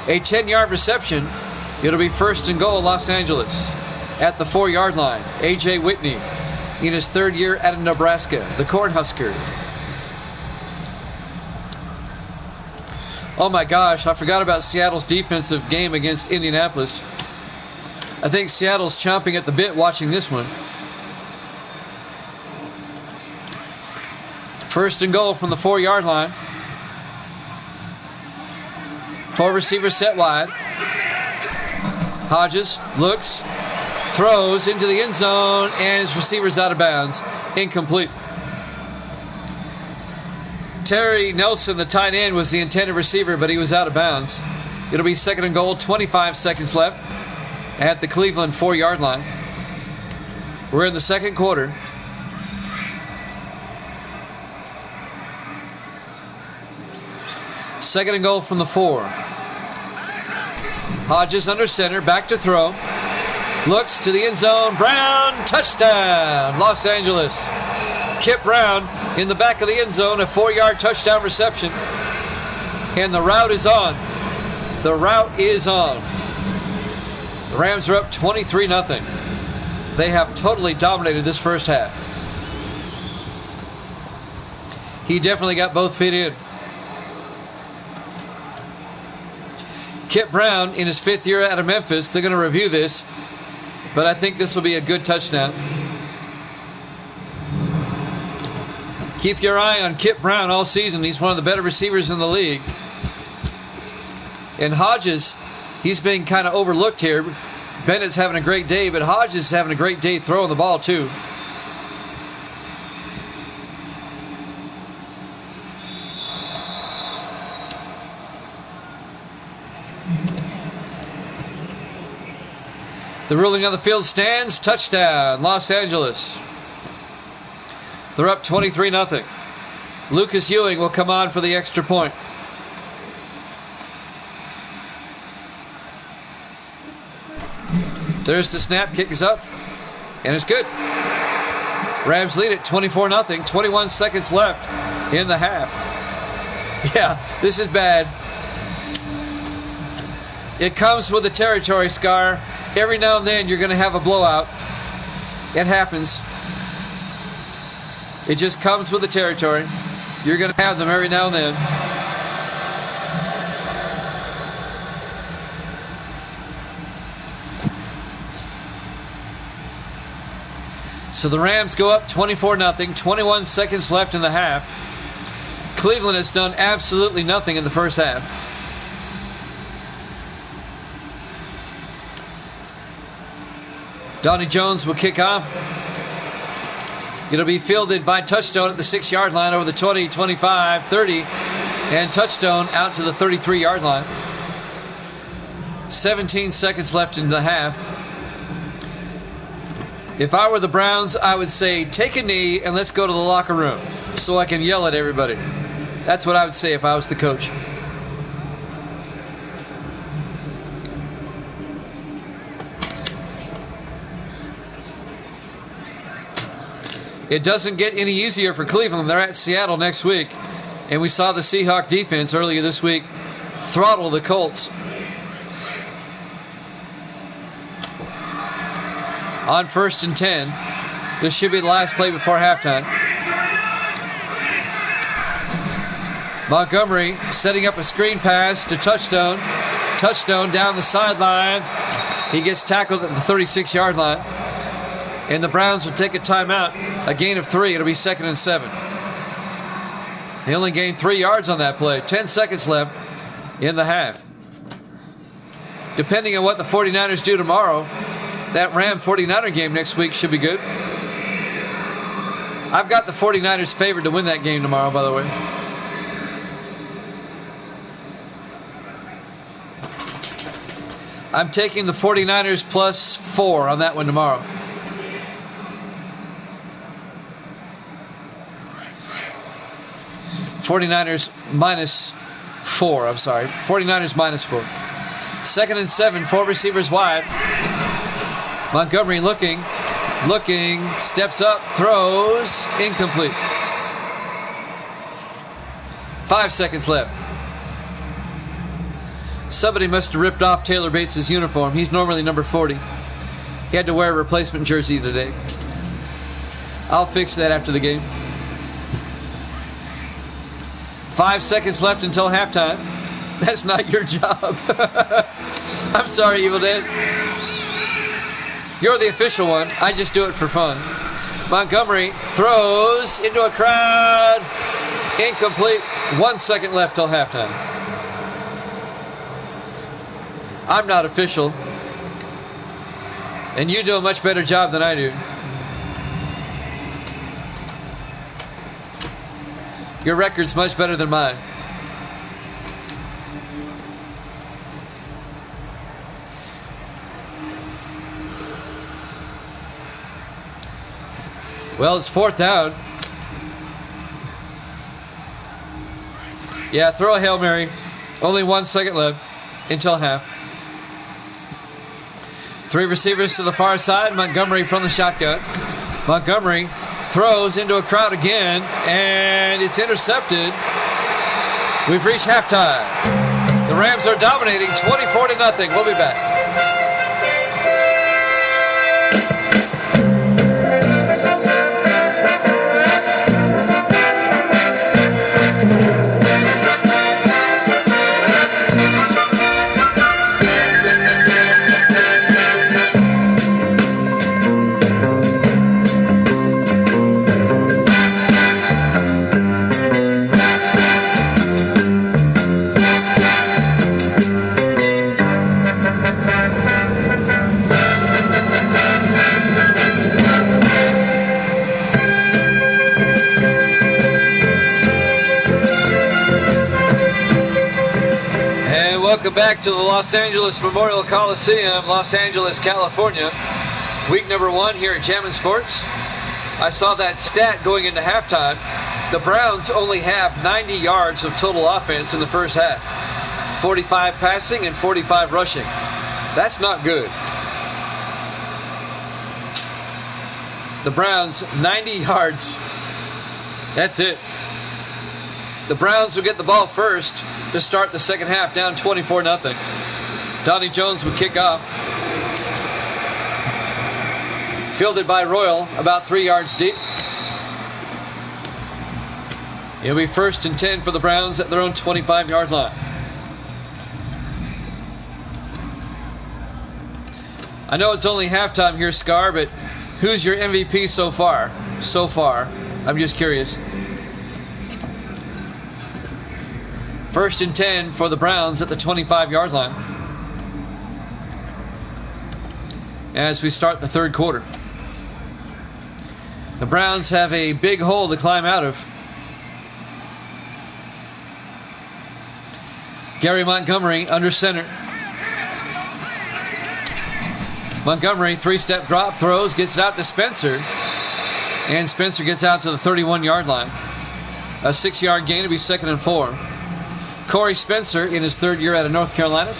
A 10-yard reception. It'll be 1st and goal, Los Angeles at the 4-yard line. A.J. Whitney in his 3rd year out of Nebraska, the Cornhusker. Oh my gosh, I forgot about Seattle's defensive game against Indianapolis. I think Seattle's chomping at the bit watching this one. 1st and goal from the 4-yard line. 4 receivers set wide. Hodges looks, throws into the end zone, and his receiver's out of bounds. Incomplete. Terry Nelson, the tight end, was the intended receiver, but he was out of bounds. It'll be 2nd and goal, 25 seconds left at the Cleveland 4-yard line. We're in the 2nd quarter. Second and goal from the 4. Hodges under center, back to throw. Looks to the end zone. Brown, touchdown, Los Angeles. Kip Brown in the back of the end zone, a 4-yard touchdown reception. And the route is on. The route is on. The Rams are up 23-0. They have totally dominated this first half. He definitely got both feet in. Kip Brown in his 5th year out of Memphis. They're going to review this. but I think this will be a good touchdown. Keep your eye on Kip Brown all season. He's one of the better receivers in the league. And Hodges, he's been kind of overlooked here. Bennett's having a great day, but Hodges is having a great day throwing the ball too. The ruling on the field stands. Touchdown, Los Angeles. They're up 23-0. Lucas Ewing will come on for the extra point. There's the snap. Kick is up. And it's good. Rams lead it 24-0. 21 seconds left in the half. Yeah, this is bad. It comes with the territory, Scar. Every now and then you're going to have a blowout. It happens. It just comes with the territory. You're going to have them every now and then. So the Rams go up 24-0. 21 seconds left in the half. Cleveland has done absolutely nothing in the first half. Donnie Jones will kick off. It'll be fielded by Touchstone at the 6-yard line over the 20, 25, 30, and Touchstone out to the 33-yard line. 17 seconds left in the half. If I were the Browns, I would say, take a knee and let's go to the locker room so I can yell at everybody. That's what I would say if I was the coach. It doesn't get any easier for Cleveland. They're at Seattle next week. And we saw the Seahawk defense earlier this week throttle the Colts. On 1st and 10. This should be the last play before halftime. Montgomery setting up a screen pass to Touchstone. Touchstone down the sideline. He gets tackled at the 36-yard line. And the Browns will take a timeout. A gain of 3. It'll be 2nd and 7. They only gained 3 yards on that play. 10 seconds left in the half. Depending on what the 49ers do tomorrow, that Ram 49er game next week should be good. I've got the 49ers favored to win that game tomorrow, by the way. I'm taking the 49ers plus 4 on that one tomorrow. $49ers minus 4. I'm sorry. $49ers minus 4. 2nd and 7. 4 receivers wide. Montgomery looking, steps up, throws, incomplete. 5 seconds left. Somebody must have ripped off Taylor Bates' uniform. He's normally number 40. He had to wear a replacement jersey today. I'll fix that after the game. 5 seconds left until halftime. That's not your job. I'm sorry, Evil Dead. You're the official one. I just do it for fun. Montgomery throws into a crowd. Incomplete. 1 second left till halftime. I'm not official. And you do a much better job than I do. Your record's much better than mine. Well, it's 4th down. Yeah, throw a Hail Mary. Only 1 second left until half. 3 receivers to the far side. Montgomery from the shotgun. Montgomery throws into a crowd again, and it's intercepted. We've reached halftime. The Rams are dominating 24-0. We'll be back. Welcome back to the Los Angeles Memorial Coliseum, Los Angeles, California. Week number 1 here at Jammin' Sports. I saw that stat going into halftime. The Browns only have 90 yards of total offense in the first half. 45 passing and 45 rushing. That's not good. The Browns, 90 yards. That's it. The Browns will get the ball first to start the second half, down 24-0. Donnie Jones would kick off. Fielded by Royal, about 3 yards deep. It'll be 1st and 10 for the Browns at their own 25-yard line. I know it's only halftime here, Scar, but who's your MVP so far? So far. I'm just curious. 1st and 10 for the Browns at the 25-yard line as we start the third quarter. The Browns have a big hole to climb out of. Gary Montgomery under center. Montgomery, 3-step drop, throws, gets it out to Spencer. And Spencer gets out to the 31-yard line. A 6-yard gain to be 2nd and 4. Corey Spencer in his 3rd year out of North Carolina.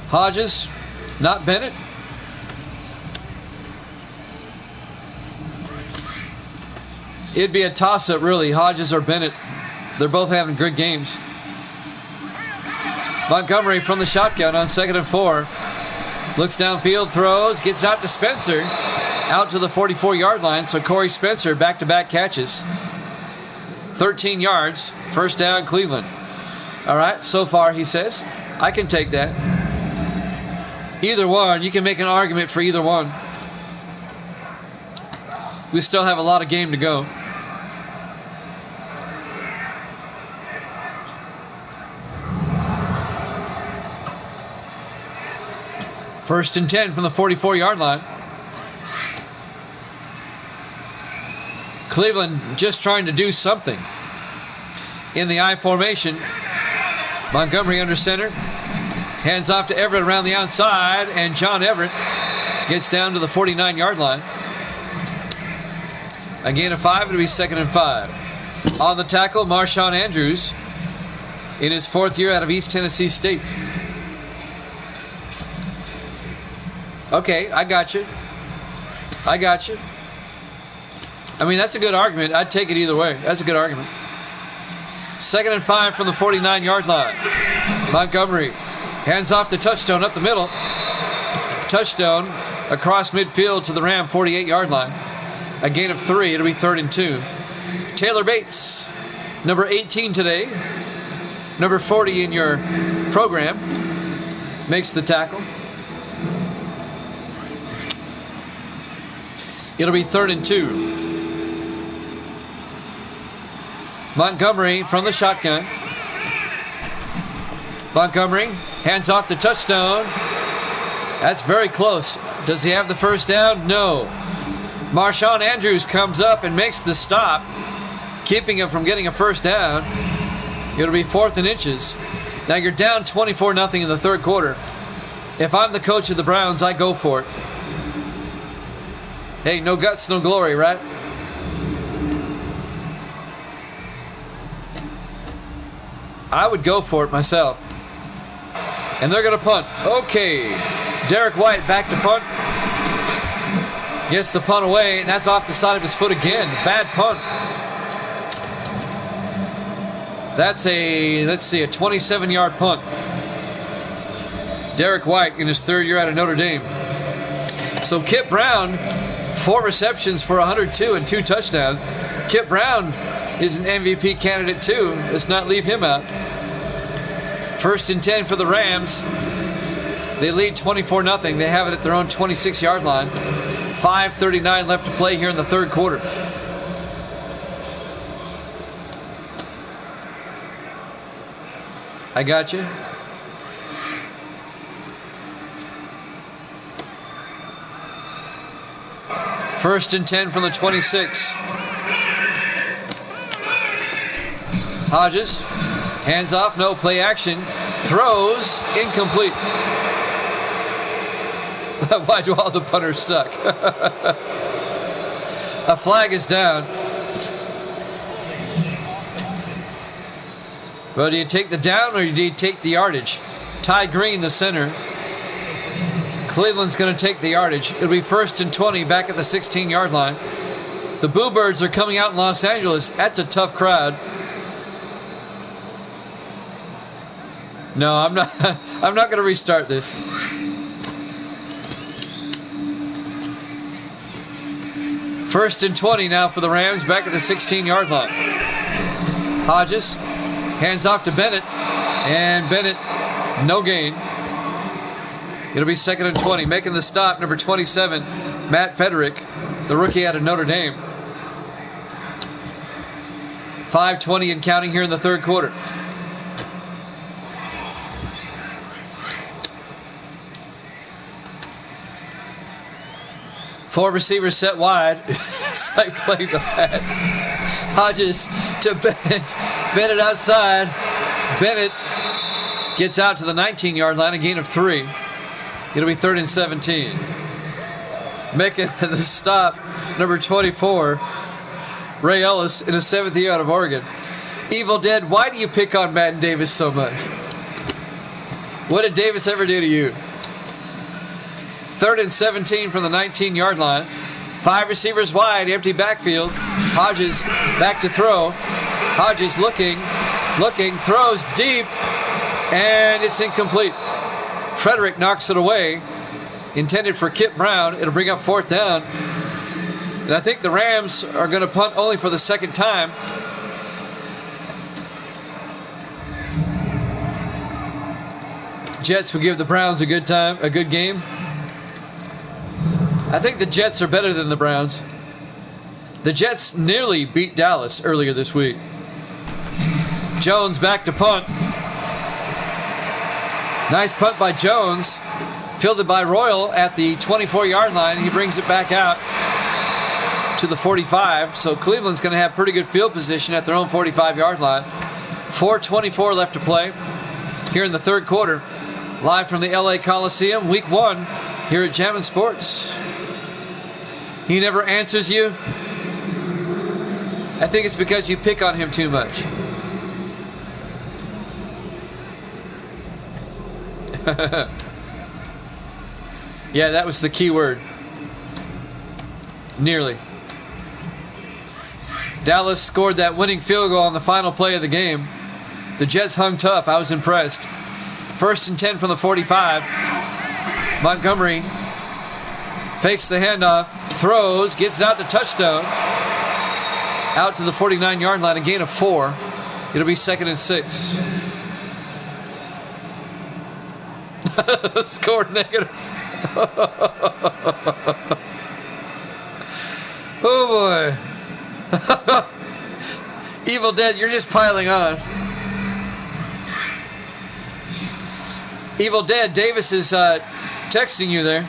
Hodges, not Bennett. It'd be a toss-up, really, Hodges or Bennett. They're both having good games. Montgomery from the shotgun on 2nd and 4. Looks downfield, throws, gets out to Spencer. Out to the 44-yard line, so Corey Spencer back-to-back catches. 13 yards, 1st down, Cleveland. All right, so far, he says. I can take that. Either one, you can make an argument for either one. We still have a lot of game to go. First and 10 from the 44-yard line. Cleveland just trying to do something. In the I formation. Montgomery under center. Hands off to Everett around the outside. And John Everett gets down to the 49-yard line. A gain of 5. It'll be 2nd and 5. On the tackle, Marshawn Andrews. In his 4th year out of East Tennessee State. Okay, I got you. I mean, that's a good argument. I'd take it either way. That's a good argument. 2nd and 5 from the 49-yard line. Montgomery hands off the touchdown up the middle. Touchdown across midfield to the Ram 48-yard line. A gain of 3. It'll be 3rd and 2. Taylor Bates, number 18 today. Number 40 in your program. Makes the tackle. It'll be 3rd and 2. Montgomery from the shotgun. Montgomery hands off the touchdown. That's very close. Does he have the 1st down? No. Marshawn Andrews comes up and makes the stop, keeping him from getting a 1st down. It'll be 4th and inches. Now you're down 24-0 in the 3rd quarter. If I'm the coach of the Browns, I go for it. Hey, no guts, no glory, right? I would go for it myself. And they're going to punt. Okay. Derek White back to punt. Gets the punt away, and that's off the side of his foot again. Bad punt. That's a 27-yard punt. Derek White in his 3rd year out of Notre Dame. So Kip Brown, 4 receptions for 102 and 2 touchdowns. Kip Brown is an MVP candidate too. Let's not leave him out. 1st and 10 for the Rams. They lead 24-0. They have it at their own 26-yard line. 5:39 left to play here in the 3rd quarter. I got you. First and 10 from the 26. Hodges, hands off, no play action, throws, incomplete. Why do all the punters suck? A flag is down. Well, do you take the down or do you take the yardage? Ty Green, the center. Cleveland's going to take the yardage. It'll be 1st and 20 back at the 16-yard line. The Boo Birds are coming out in Los Angeles. That's a tough crowd. No, I'm not. I'm not going to restart this. First and 20 now for the Rams back at the 16-yard line. Hodges hands off to Bennett, and Bennett no gain. It'll be 2nd and 20. Making the stop, number 27, Matt Federick, the rookie out of Notre Dame. 5:20 and counting here in the third quarter. Four receivers set wide. It's like playing the pass. Hodges to Bennett. Bennett outside. Bennett gets out to the 19-yard line, a gain of 3. It'll be 3rd and 17. Making the stop, number 24, Ray Ellis, in his 7th year out of Oregon. Evil Dead, why do you pick on Matt Davis so much? What did Davis ever do to you? 3rd and 17 from the 19-yard line. 5 receivers wide, empty backfield. Hodges back to throw. Hodges looking, throws deep, and it's incomplete. Frederick knocks it away. Intended for Kip Brown. It'll bring up 4th down. And I think the Rams are going to punt only for the 2nd time. Jets will give the Browns a good game. I think the Jets are better than the Browns. The Jets nearly beat Dallas earlier this week. Jones back to punt. Nice punt by Jones. Fielded by Royal at the 24-yard line. He brings it back out to the 45. So Cleveland's going to have pretty good field position at their own 45-yard line. 4:24 left to play here in the third quarter. Live from the LA Coliseum, week 1 here at Jammin' Sports. He never answers you. I think it's because you pick on him too much. Yeah, that was the key word. Nearly. Dallas scored that winning field goal on the final play of the game. The Jets hung tough. I was impressed. 1st and 10 from the 45. Montgomery fakes the handoff, throws, gets it out to touchdown. Out to the 49-yard line, a gain of 4. It'll be 2nd and 6. Scored negative. Oh boy. Evil Dead, you're just piling on. Evil Dead, Davis is texting you there.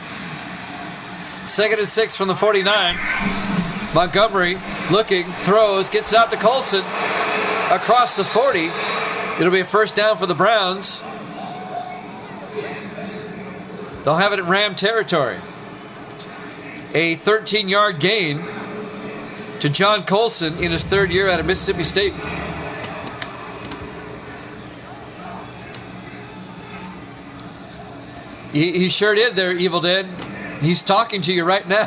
2nd and 6 from the 49. Montgomery looking, throws, gets it out to Colson. Across the 40. It'll be a 1st down for the Browns. They'll have it in Ram territory. A 13-yard gain to John Colson in his 3rd year out of Mississippi State. He sure did there, Evil Dead. He's talking to you right now.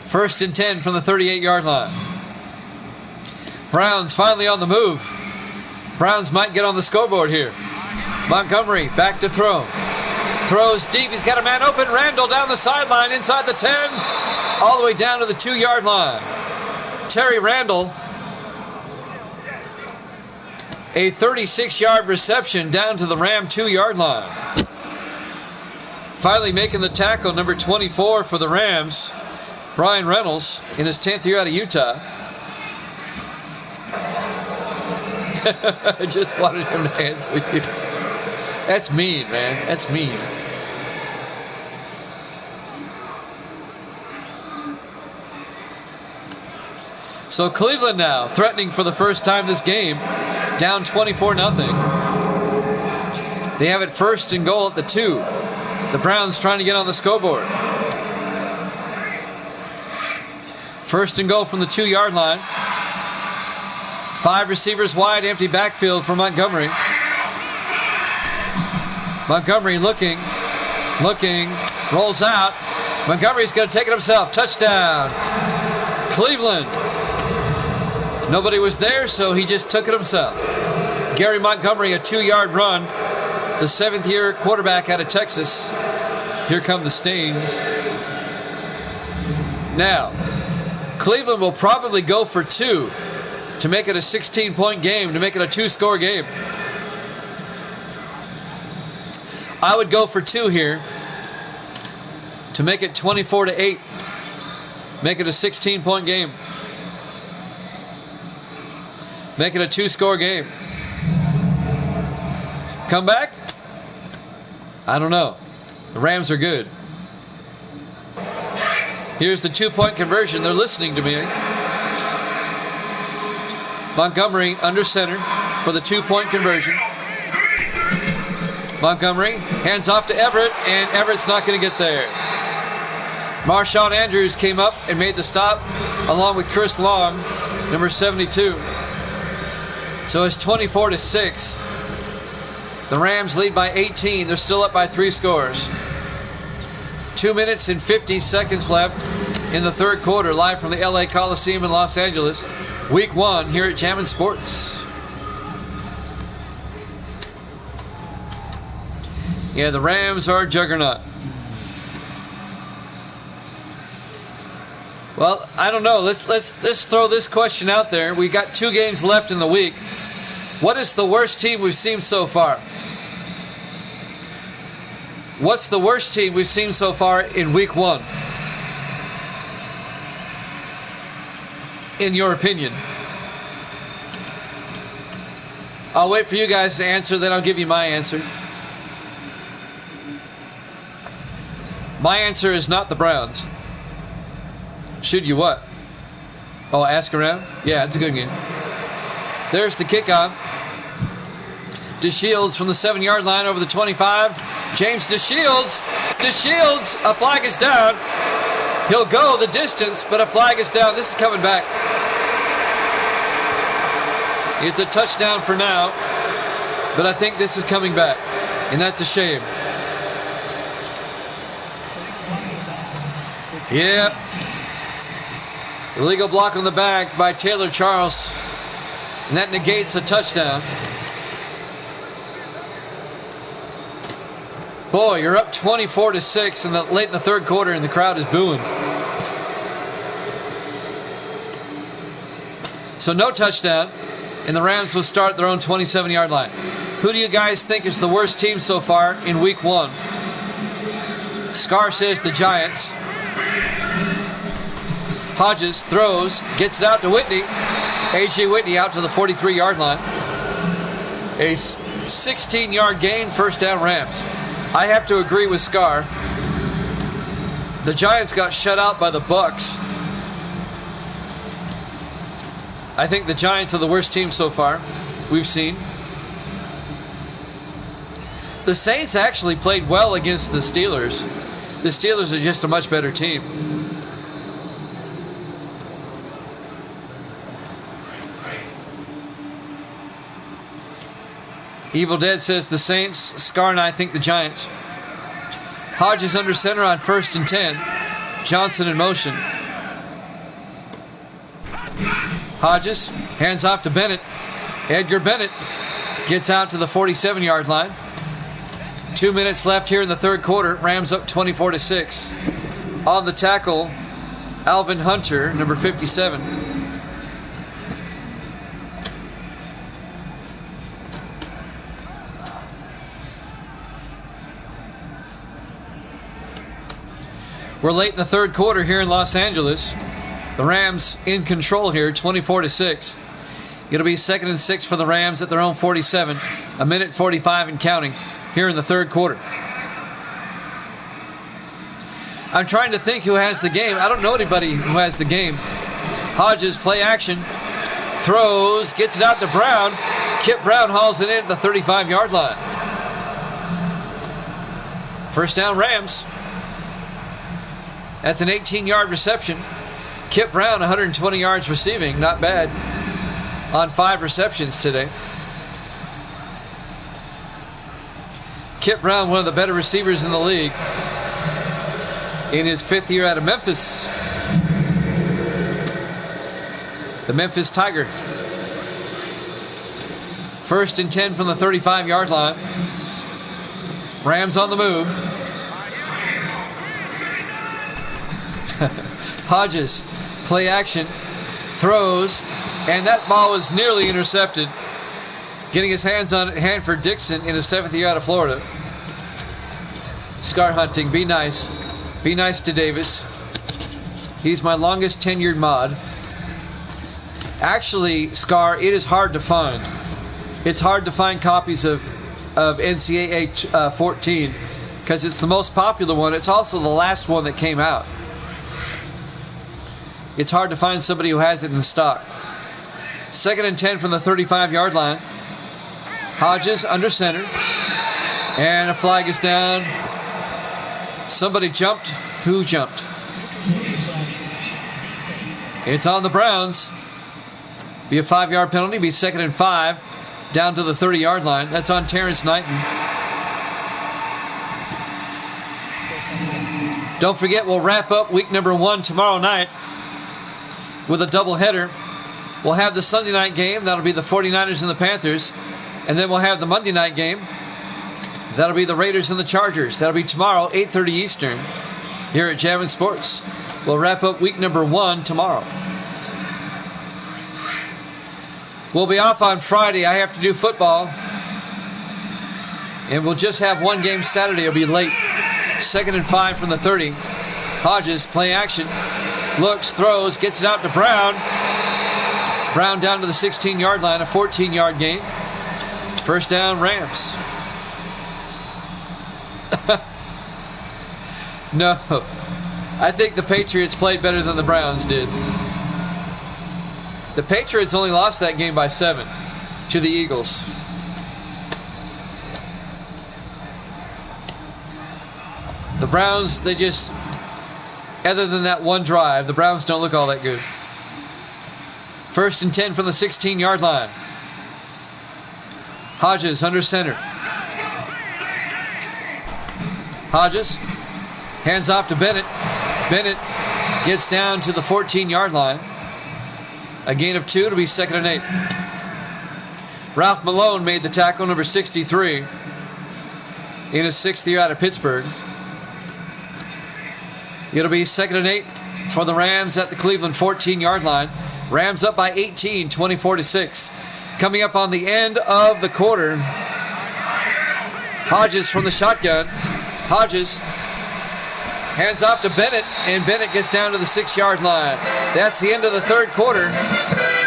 1st and 10 from the 38-yard line. Browns finally on the move. Browns might get on the scoreboard here. Montgomery back to throw. Throws deep. He's got a man open. Randall down the sideline inside the 10. All the way down to the 2-yard line. Terry Randall. A 36-yard reception down to the Ram 2-yard line. Finally making the tackle, number 24 for the Rams, Brian Reynolds, in his 10th year out of Utah. I just wanted him to answer you. That's mean, man. That's mean. So Cleveland now threatening for the first time this game, down 24-0. They have it first and goal at the 2. The Browns trying to get on the scoreboard. First and goal from the 2-yard line. 5 receivers wide, empty backfield for Montgomery. Montgomery looking, rolls out. Montgomery's going to take it himself. Touchdown, Cleveland. Nobody was there, so he just took it himself. Gary Montgomery, a 2-yard run. The 7th-year quarterback out of Texas. Here come the Stains. Now, Cleveland will probably go for 2 to make it a 16-point game, to make it a 2-score game. I would go for 2 here to make it 24-8. Make it a 16-point game. Make it a 2-score game. Come back? I don't know. The Rams are good. Here's the 2-point conversion. They're listening to me. Montgomery under center for the 2-point conversion. Montgomery hands off to Everett, and Everett's not going to get there. Marshawn Andrews came up and made the stop along with Chris Long, number 72. So it's 24-6. The Rams lead by 18. They're still up by 3 scores. 2 minutes and 50 seconds left in the third quarter, live from the LA Coliseum in Los Angeles. Week 1 here at Jammin' Sports. Yeah, the Rams are a juggernaut. Well, I don't know. Let's throw this question out there. We got 2 games left in the week. What is the worst team we've seen so far? What's the worst team we've seen so far in week 1? In your opinion? I'll wait for you guys to answer, then I'll give you my answer. My answer is not the Browns. Should you what? Oh, ask around? Yeah, it's a good game. There's the kickoff. DeShields from the 7-yard line over the 25. James DeShields. DeShields, a flag is down. He'll go the distance, but a flag is down. This is coming back. It's a touchdown for now, but I think this is coming back, and that's a shame. Yep. Illegal block on the back by Taylor Charles, and that negates a touchdown. Boy, you're up 24-6 late in the third quarter, and the crowd is booing. So no touchdown, and the Rams will start their own 27-yard line. Who do you guys think is the worst team so far in week 1? Scar says the Giants. Hodges throws, gets it out to Whitney. A.J. Whitney out to the 43-yard line. A 16-yard gain, first down Rams. I have to agree with Scar. The Giants got shut out by the Bucs. I think the Giants are the worst team so far we've seen. The Saints actually played well against the Steelers. The Steelers are just a much better team. Evil Dead says the Saints. Scar and I think the Giants. Hodges under center on 1st and 10. Johnson in motion. Hodges hands off to Bennett. Edgar Bennett gets out to the 47-yard line. 2 minutes left here in the third quarter. Rams up 24-6. On the tackle, Alvin Hunter, number 57. We're late in the third quarter here in Los Angeles. The Rams in control here, 24-6. It'll be 2nd and 6 for the Rams at their own 47. A minute 45 and counting here in the third quarter. I'm trying to think who has the game. I don't know anybody who has the game. Hodges, play action. Throws, gets it out to Brown. Kip Brown hauls it in at the 35-yard line. First down, Rams. That's an 18-yard reception. Kip Brown, 120 yards receiving. Not bad on 5 receptions today. Kip Brown, one of the better receivers in the league in his 5th year out of Memphis. The Memphis Tiger. First and 10 from the 35-yard line. Rams on the move. Hodges, play action, throws, and that ball was nearly intercepted. Getting his hands on it, Hanford Dixon in his 7th year out of Florida. Scar hunting, be nice. Be nice to Davis. He's my longest tenured mod. Actually, Scar, it is hard to find. It's hard to find copies of NCAA 14 because it's the most popular one. It's also the last one that came out. It's hard to find somebody who has it in stock. 2nd and 10 from the 35-yard line. Hodges under center. And a flag is down. Somebody jumped. Who jumped? It's on the Browns. Be a 5-yard penalty. Be 2nd and 5. Down to the 30-yard line. That's on Terrence Knighton. Don't forget, we'll wrap up week number 1 tomorrow night with a doubleheader. We'll have the Sunday night game. That'll be the 49ers and the Panthers. And then we'll have the Monday night game. That'll be the Raiders and the Chargers. That'll be tomorrow, 8:30 Eastern, here at Jammin' Sports. We'll wrap up week number 1 tomorrow. We'll be off on Friday. I have to do football. And we'll just have one game Saturday. It'll be late. 2nd and 5 from the 30. Hodges, play action. Looks, throws, gets it out to Brown. Brown down to the 16-yard line, a 14-yard gain. First down, Rams. No. I think the Patriots played better than the Browns did. The Patriots only lost that game by 7 to the Eagles. The Browns, they just, other than that one drive, the Browns don't look all that good. 1st and 10 from the 16-yard line. Hodges under center. Hodges hands off to Bennett. Bennett gets down to the 14-yard line. A gain of 2 to be 2nd and 8. Ralph Malone made the tackle, number 63, in his 6th year out of Pittsburgh. It'll be 2nd and 8 for the Rams at the Cleveland 14-yard line. Rams up by 18, 24-6. Coming up on the end of the quarter, Hodges from the shotgun. Hodges hands off to Bennett, and Bennett gets down to the 6-yard line. That's the end of the 3rd quarter.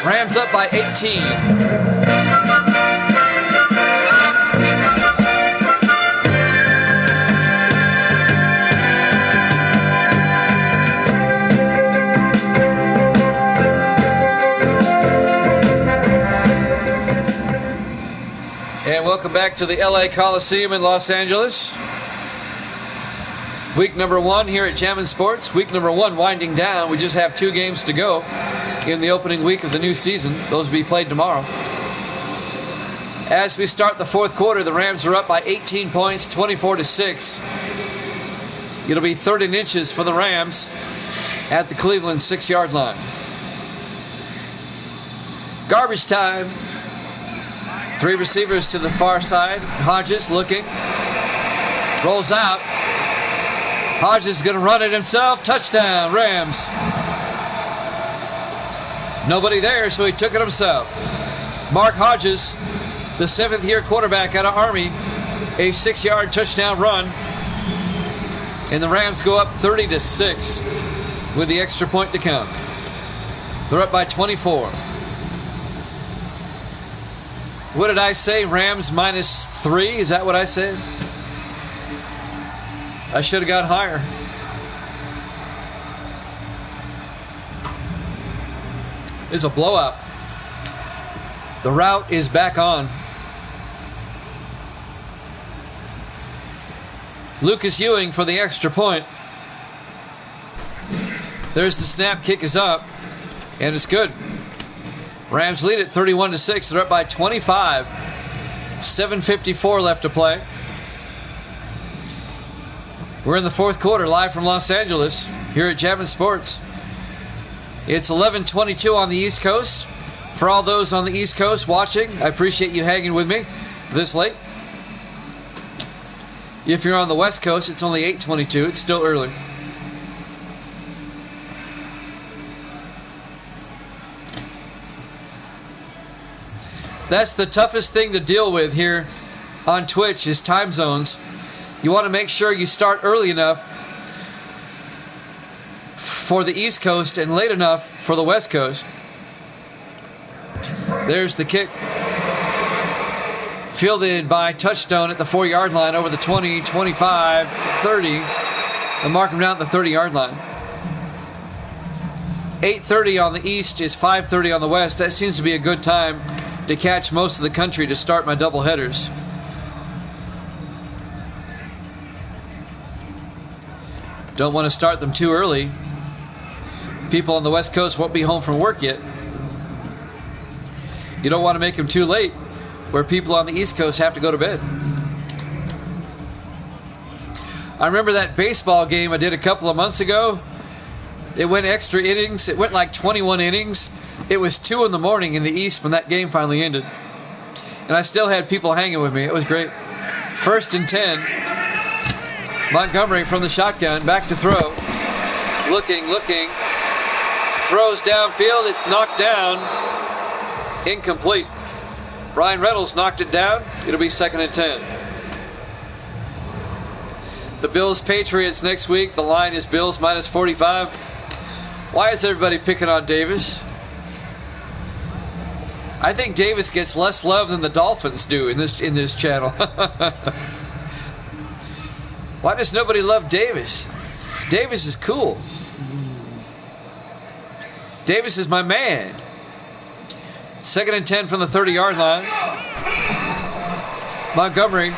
Rams up by 18. And welcome back to the LA Coliseum in Los Angeles. Week number 1 here at Jammin' Sports. Week number 1 winding down. We just have 2 games to go in the opening week of the new season. Those will be played tomorrow. As we start the 4th quarter, the Rams are up by 18 points, 24-6. It'll be 3rd and inches for the Rams at the Cleveland 6-yard line. Garbage time. 3 receivers to the far side. Hodges looking. Rolls out. Hodges is going to run it himself. Touchdown, Rams. Nobody there, so he took it himself. Mark Hodges, the 7th-year quarterback out of Army, a 6-yard touchdown run. And the Rams go up 30-6 with the extra point to come. They're up by 24. What did I say? Rams -3? Is that what I said? I should have got higher. is a blowout. The route is back on. Lucas Ewing for the extra point. There's the snap. Kick is up. And it's good. Rams lead it 31-6. They're up by 25. 7:54 left to play. We're in the fourth quarter, live from Los Angeles, here at Javin Sports. It's 11:22 on the East Coast. For all those on the East Coast watching, I appreciate you hanging with me this late. If you're on the West Coast, it's only 8:22. It's still early. That's the toughest thing to deal with here on Twitch is time zones. You want to make sure you start early enough for the East Coast and late enough for the West Coast. There's the kick. Fielded by Touchstone at the 4-yard line over the 20, 25, 30. They'll mark him down at the 30-yard line. 8:30 on the East is 5:30 on the West. That seems to be a good time to catch most of the country to start my double headers. Don't want to start them too early. People on the West Coast won't be home from work yet. You don't want to make them too late, where people on the East Coast have to go to bed. I remember that baseball game I did a couple of months ago. It went extra innings. It went like 21 innings. It was 2 in the morning in the East when that game finally ended. And I still had people hanging with me. It was great. 1st and 10. Montgomery from the shotgun. Back to throw. Looking. Throws downfield. It's knocked down. Incomplete. Brian Reynolds knocked it down. It'll be 2nd and 10. The Bills-Patriots next week. The line is Bills minus 45. Why is everybody picking on Davis? I think Davis gets less love than the Dolphins do in this channel. Why does nobody love Davis? Davis is cool. Davis is my man. 2nd and 10 from the 30-yard line. Montgomery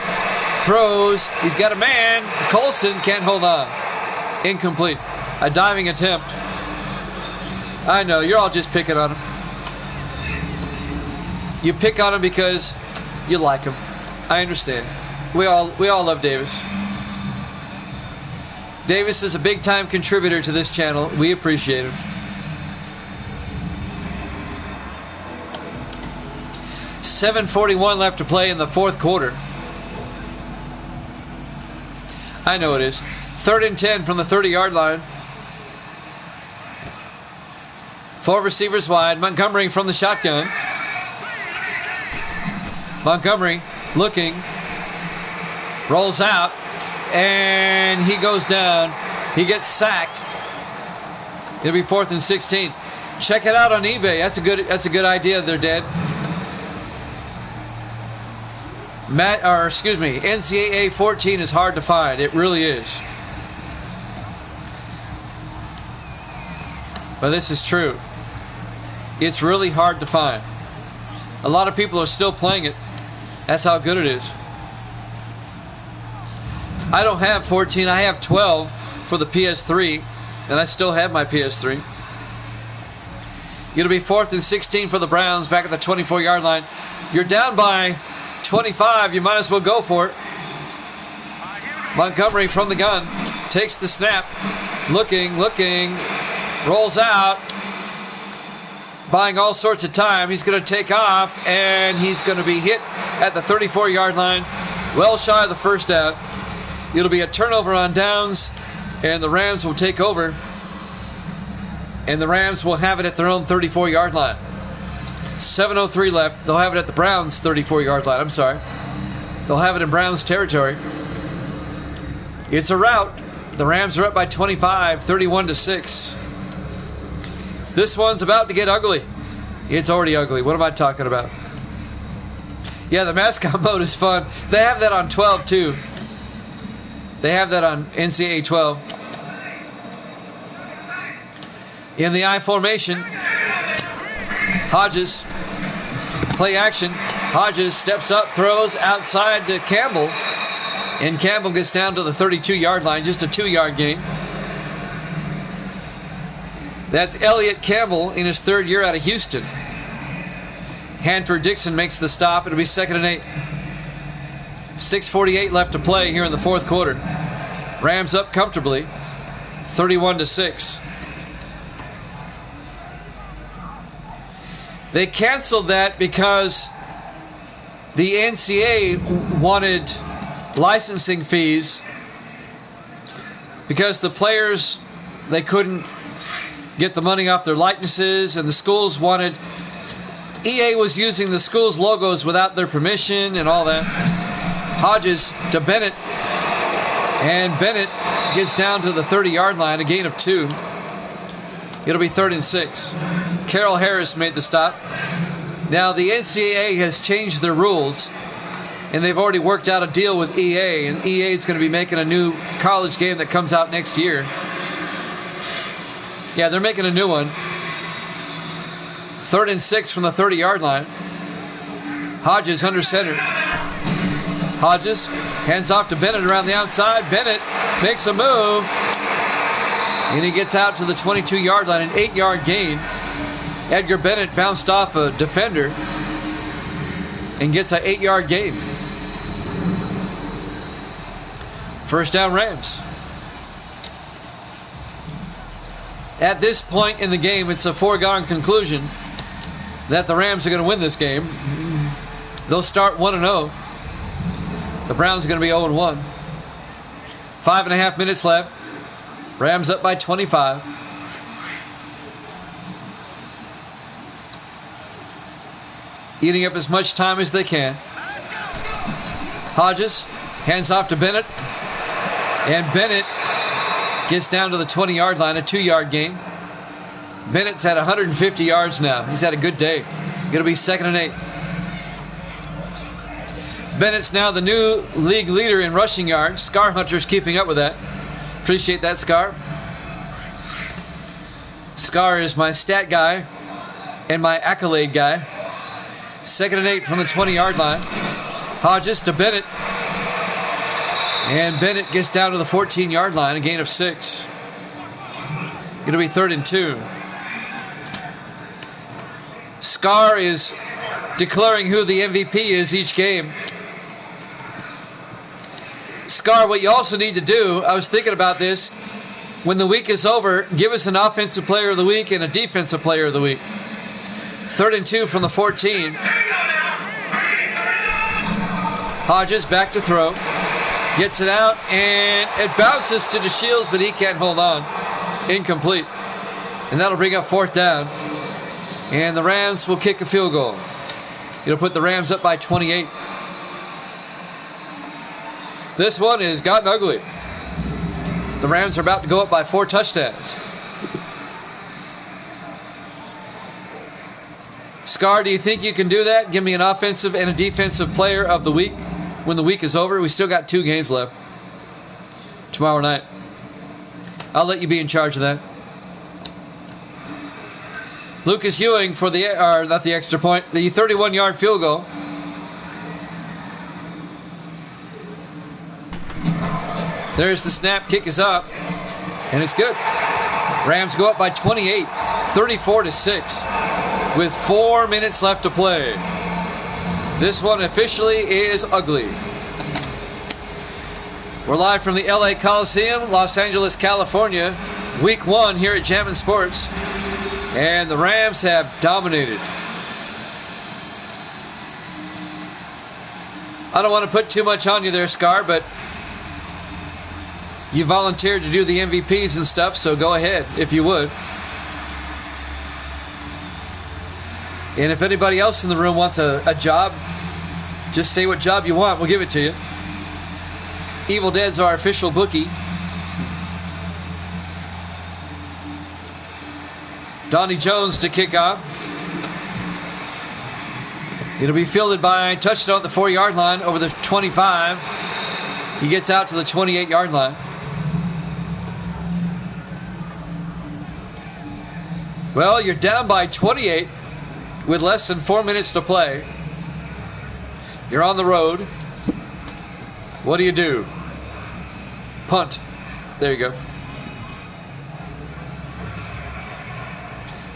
throws. He's got a man. Colson can't hold on. Incomplete. A diving attempt. I know, you're all just picking on him. You pick on him because you like him. I understand. We all love Davis. Davis is a big-time contributor to this channel. We appreciate him. $7:41 left to play in the fourth quarter. I know it is. 3rd and 10 from the 30-yard line. 4 receivers wide. Montgomery from the shotgun. Montgomery looking. Rolls out. And he goes down. He gets sacked. It'll be 4th and 16. Check it out on eBay. That's a good idea there, Dad. NCAA 14 is hard to find. It really is. But this is true. It's really hard to find. A lot of people are still playing it. That's how good it is. I don't have 14. I have 12 for the PS3. And I still have my PS3. It'll be 4th and 16 for the Browns back at the 24-yard line. You're down by 25. You might as well go for it. Montgomery from the gun. Takes the snap. Looking. Rolls out. Buying all sorts of time. He's going to take off. And he's going to be hit at the 34-yard line. Well shy of the first down. It'll be a turnover on downs. And the Rams will take over. And the Rams will have it at their own 34-yard line. 7:03 left. They'll have it at the Browns' 34-yard line. I'm sorry. They'll have it in Browns territory. It's a rout. The Rams are up by 25, 31-6. This one's about to get ugly. It's already ugly. What am I talking about? Yeah, the mascot mode is fun. They have that on 12, too. They have that on NCAA 12. In the I formation. Hodges, play action. Hodges steps up, throws outside to Campbell. And Campbell gets down to the 32-yard line, just a 2-yard gain. That's Elliott Campbell in his 3rd year out of Houston. Hanford-Dixon makes the stop. It'll be 2nd and 8. 6:48 left to play here in the 4th quarter. Rams up comfortably, 31-6. They canceled that because the NCAA wanted licensing fees because the players, they couldn't get the money off their likenesses, and the schools wanted, EA was using the schools' logos without their permission and all that. Hodges to Bennett, and Bennett gets down to the 30-yard line, a gain of 2. It'll be 3rd and 6. Carroll Harris made the stop. Now the NCAA has changed their rules, and they've already worked out a deal with EA, and EA is going to be making a new college game that comes out next year. Yeah, they're making a new one. 3rd and 6 from the 30-yard line. Hodges under center. Hodges hands off to Bennett around the outside. Bennett makes a move, and he gets out to the 22-yard line, an 8-yard gain. Edgar Bennett bounced off a defender and gets an 8-yard gain. First down, Rams. At this point in the game, it's a foregone conclusion that the Rams are going to win this game. They'll start 1-0. The Browns are going to be 0-1. 5.5 minutes left. Rams up by 25. Eating up as much time as they can. Hodges hands off to Bennett. And Bennett gets down to the 20-yard line, a 2-yard gain. Bennett's at 150 yards now. He's had a good day. Going to be 2nd and 8. Bennett's now the new league leader in rushing yards. Scar Hunter's keeping up with that. Appreciate that, Scar. Scar is my stat guy and my accolade guy. 2nd and 8 from the 20-yard line. Hodges to Bennett. And Bennett gets down to the 14-yard line, a gain of 6. Going to be 3rd and 2. Scar is declaring who the MVP is each game. Scar, what you also need to do, I was thinking about this, when the week is over, give us an offensive player of the week and a defensive player of the week. 3rd and 2 from the 14. Hodges back to throw. Gets it out, and it bounces to DeShields, but he can't hold on. Incomplete. And that'll bring up 4th down. And the Rams will kick a field goal. It'll put the Rams up by 28. This one has gotten ugly. The Rams are about to go up by 4 touchdowns. Scar, do you think you can do that? Give me an offensive and a defensive player of the week when the week is over. We still got 2 games left tomorrow night. I'll let you be in charge of that. Lucas Ewing for the, or not the extra point, the 31-yard field goal. There's the snap, kick is up, and it's good. Rams go up by 28, 34-6, with 4 minutes left to play. This one officially is ugly. We're live from the LA Coliseum, Los Angeles, California. Week 1 here at Jammin' Sports. And the Rams have dominated. I don't want to put too much on you there, Scar, but you volunteered to do the MVPs and stuff, so go ahead if you would. And if anybody else in the room wants a job, just say what job you want. We'll give it to you. Evil Dead's our official bookie. Donnie Jones to kick off. It'll be fielded by touchdown at the 4-yard line over the 25. He gets out to the 28-yard line. Well, you're down by 28 with less than 4 minutes to play. You're on the road. What do? Punt. There you go.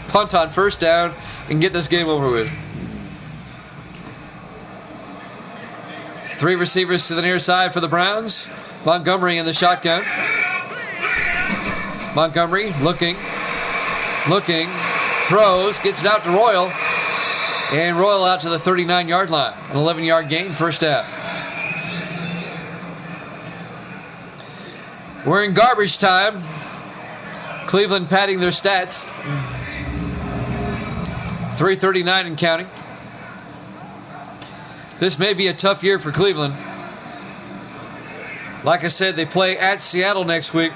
Punt on first down and get this game over with. 3 receivers to the near side for the Browns. Montgomery in the shotgun. Montgomery looking, throws, gets it out to Royal, and Royal out to the 39-yard line. An 11-yard gain, first down. We're in garbage time. Cleveland padding their stats. 3:39 and counting. This may be a tough year for Cleveland. Like I said, they play at Seattle next week.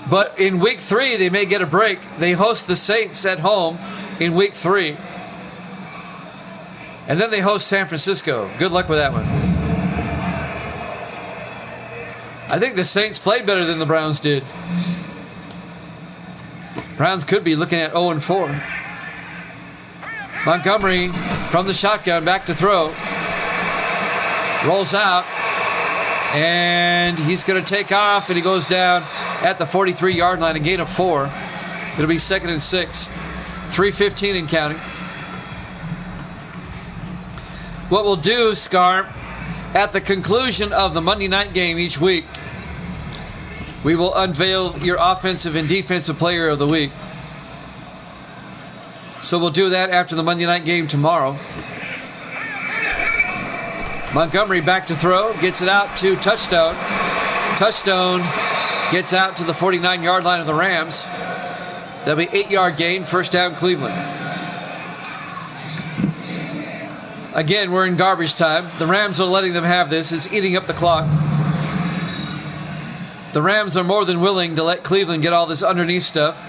But in week 3, they may get a break. They host the Saints at home in week 3. And then they host San Francisco. Good luck with that one. I think the Saints played better than the Browns did. Browns could be looking at 0-4. Montgomery from the shotgun, back to throw. Rolls out. And he's going to take off, and he goes down at the 43-yard line, a gain of 4. It'll be 2nd and 6. 3:15 and counting. What we'll do, Scar, at the conclusion of the Monday night game each week, we will unveil your offensive and defensive player of the week. So we'll do that after the Monday night game tomorrow. Montgomery back to throw, gets it out to Touchstone. Touchstone gets out to the 49-yard line of the Rams. That'll be 8-yard gain, first down Cleveland. Again, we're in garbage time. The Rams are letting them have this. It's eating up the clock. The Rams are more than willing to let Cleveland get all this underneath stuff.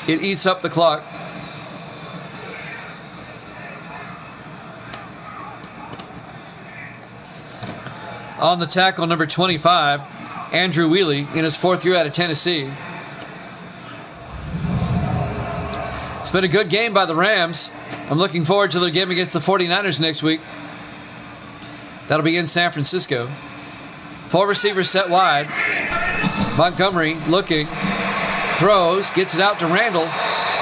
It eats up the clock. On the tackle, number 25, Andrew Wheely, in his 4th year out of Tennessee. It's been a good game by the Rams. I'm looking forward to their game against the 49ers next week. That'll be in San Francisco. 4 receivers set wide. Montgomery looking, throws, gets it out to Randall.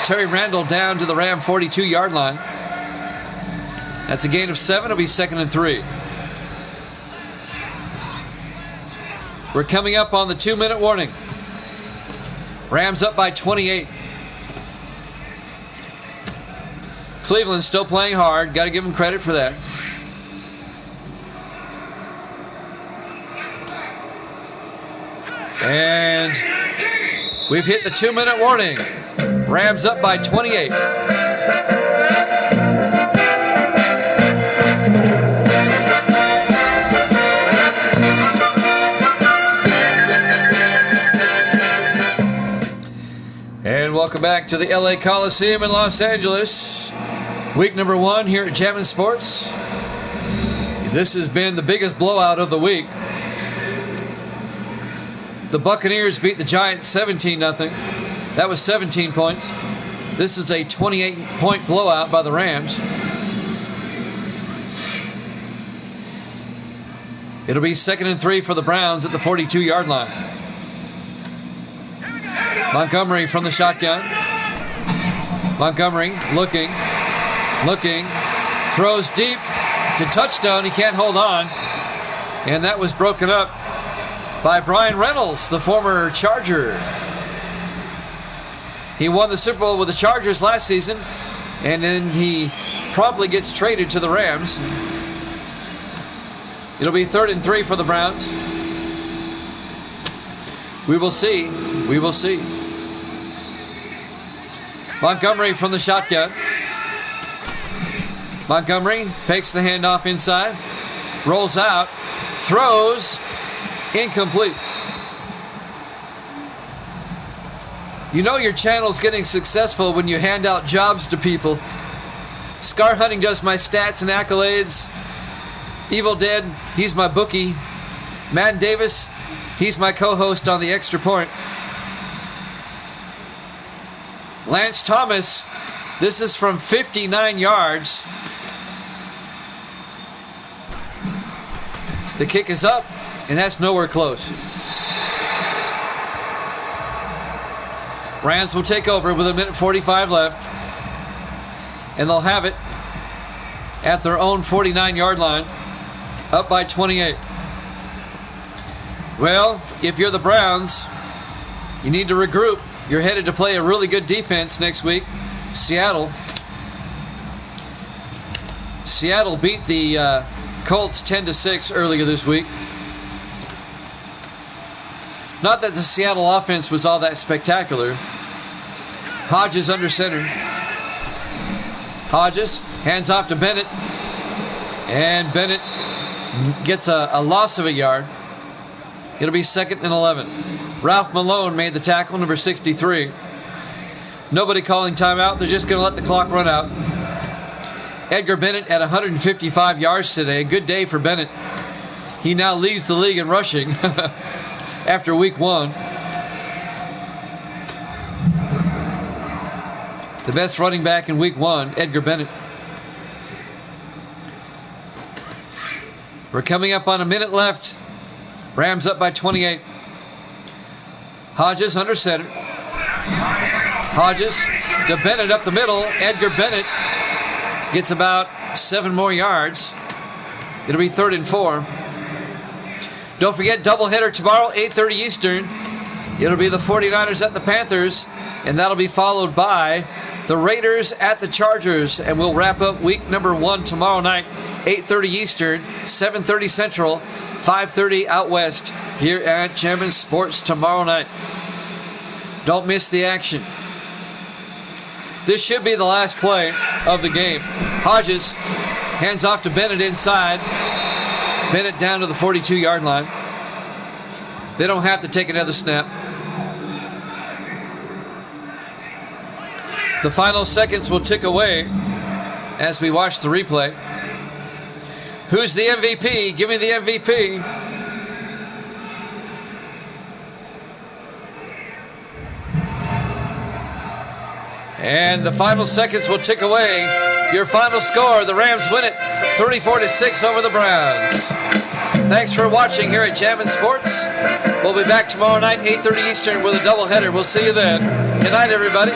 Terry Randall down to the Ram 42-yard line. That's a gain of 7. It'll be 2nd and 3. We're coming up on the 2-minute warning. Rams up by 28. Cleveland still playing hard. Got to give them credit for that. And we've hit the 2-minute warning. Rams up by 28. And welcome back to the LA Coliseum in Los Angeles. Week number 1 here at Jammin' Sports. This has been the biggest blowout of the week. The Buccaneers beat the Giants 17-0. That was 17 points. This is a 28-point blowout by the Rams. It'll be 2nd and 3 for the Browns at the 42-yard line. Montgomery from the shotgun. Montgomery looking, throws deep to Touchstone. He can't hold on. And that was broken up by Brian Reynolds, the former Charger. He won the Super Bowl with the Chargers last season, and then he promptly gets traded to the Rams. It'll be 3rd and 3 for the Browns. We will see. We will see. Montgomery from the shotgun. Montgomery fakes the handoff inside. Rolls out. Throws. Incomplete. You know your channel's getting successful when you hand out jobs to people. Scar Hunting does my stats and accolades. Evil Dead, he's my bookie. Matt Davis, he's my co-host on the Extra Point. Lance Thomas, this is from 59 yards. The kick is up, and that's nowhere close. Rams will take over with 1:45 left. And they'll have it at their own 49-yard line, up by 28. Well, if you're the Browns, you need to regroup. You're headed to play a really good defense next week. Seattle beat the Colts 10-6 earlier this week. Not that the Seattle offense was all that spectacular. Hodges under center. Hodges hands off to Bennett. And Bennett gets a loss of a yard. It'll be 2nd and 11. Ralph Malone made the tackle, number 63. Nobody calling timeout. They're just going to let the clock run out. Edgar Bennett at 155 yards today. Good day for Bennett. He now leads the league in rushing after week 1. The best running back in week 1, Edgar Bennett. We're coming up on a minute left. Rams up by 28. Hodges under center. Hodges to Bennett up the middle. Edgar Bennett gets about 7 more yards. It'll be 3rd and 4. Don't forget, doubleheader tomorrow, 8:30 Eastern. It'll be the 49ers at the Panthers, and that'll be followed by the Raiders at the Chargers. And we'll wrap up week number 1 tomorrow night, 8:30 Eastern, 7:30 Central, 5:30 out west here at Chairman Sports tomorrow night. Don't miss the action. This should be the last play of the game. Hodges hands off to Bennett inside. Bennett down to the 42-yard line. They don't have to take another snap. The final seconds will tick away as we watch the replay. Who's the MVP? Give me the MVP. And the final seconds will tick away. Your final score, the Rams win it 34-6 over the Browns. Thanks for watching here at Jammin' Sports. We'll be back tomorrow night, 8:30 Eastern with a doubleheader. We'll see you then. Good night, everybody.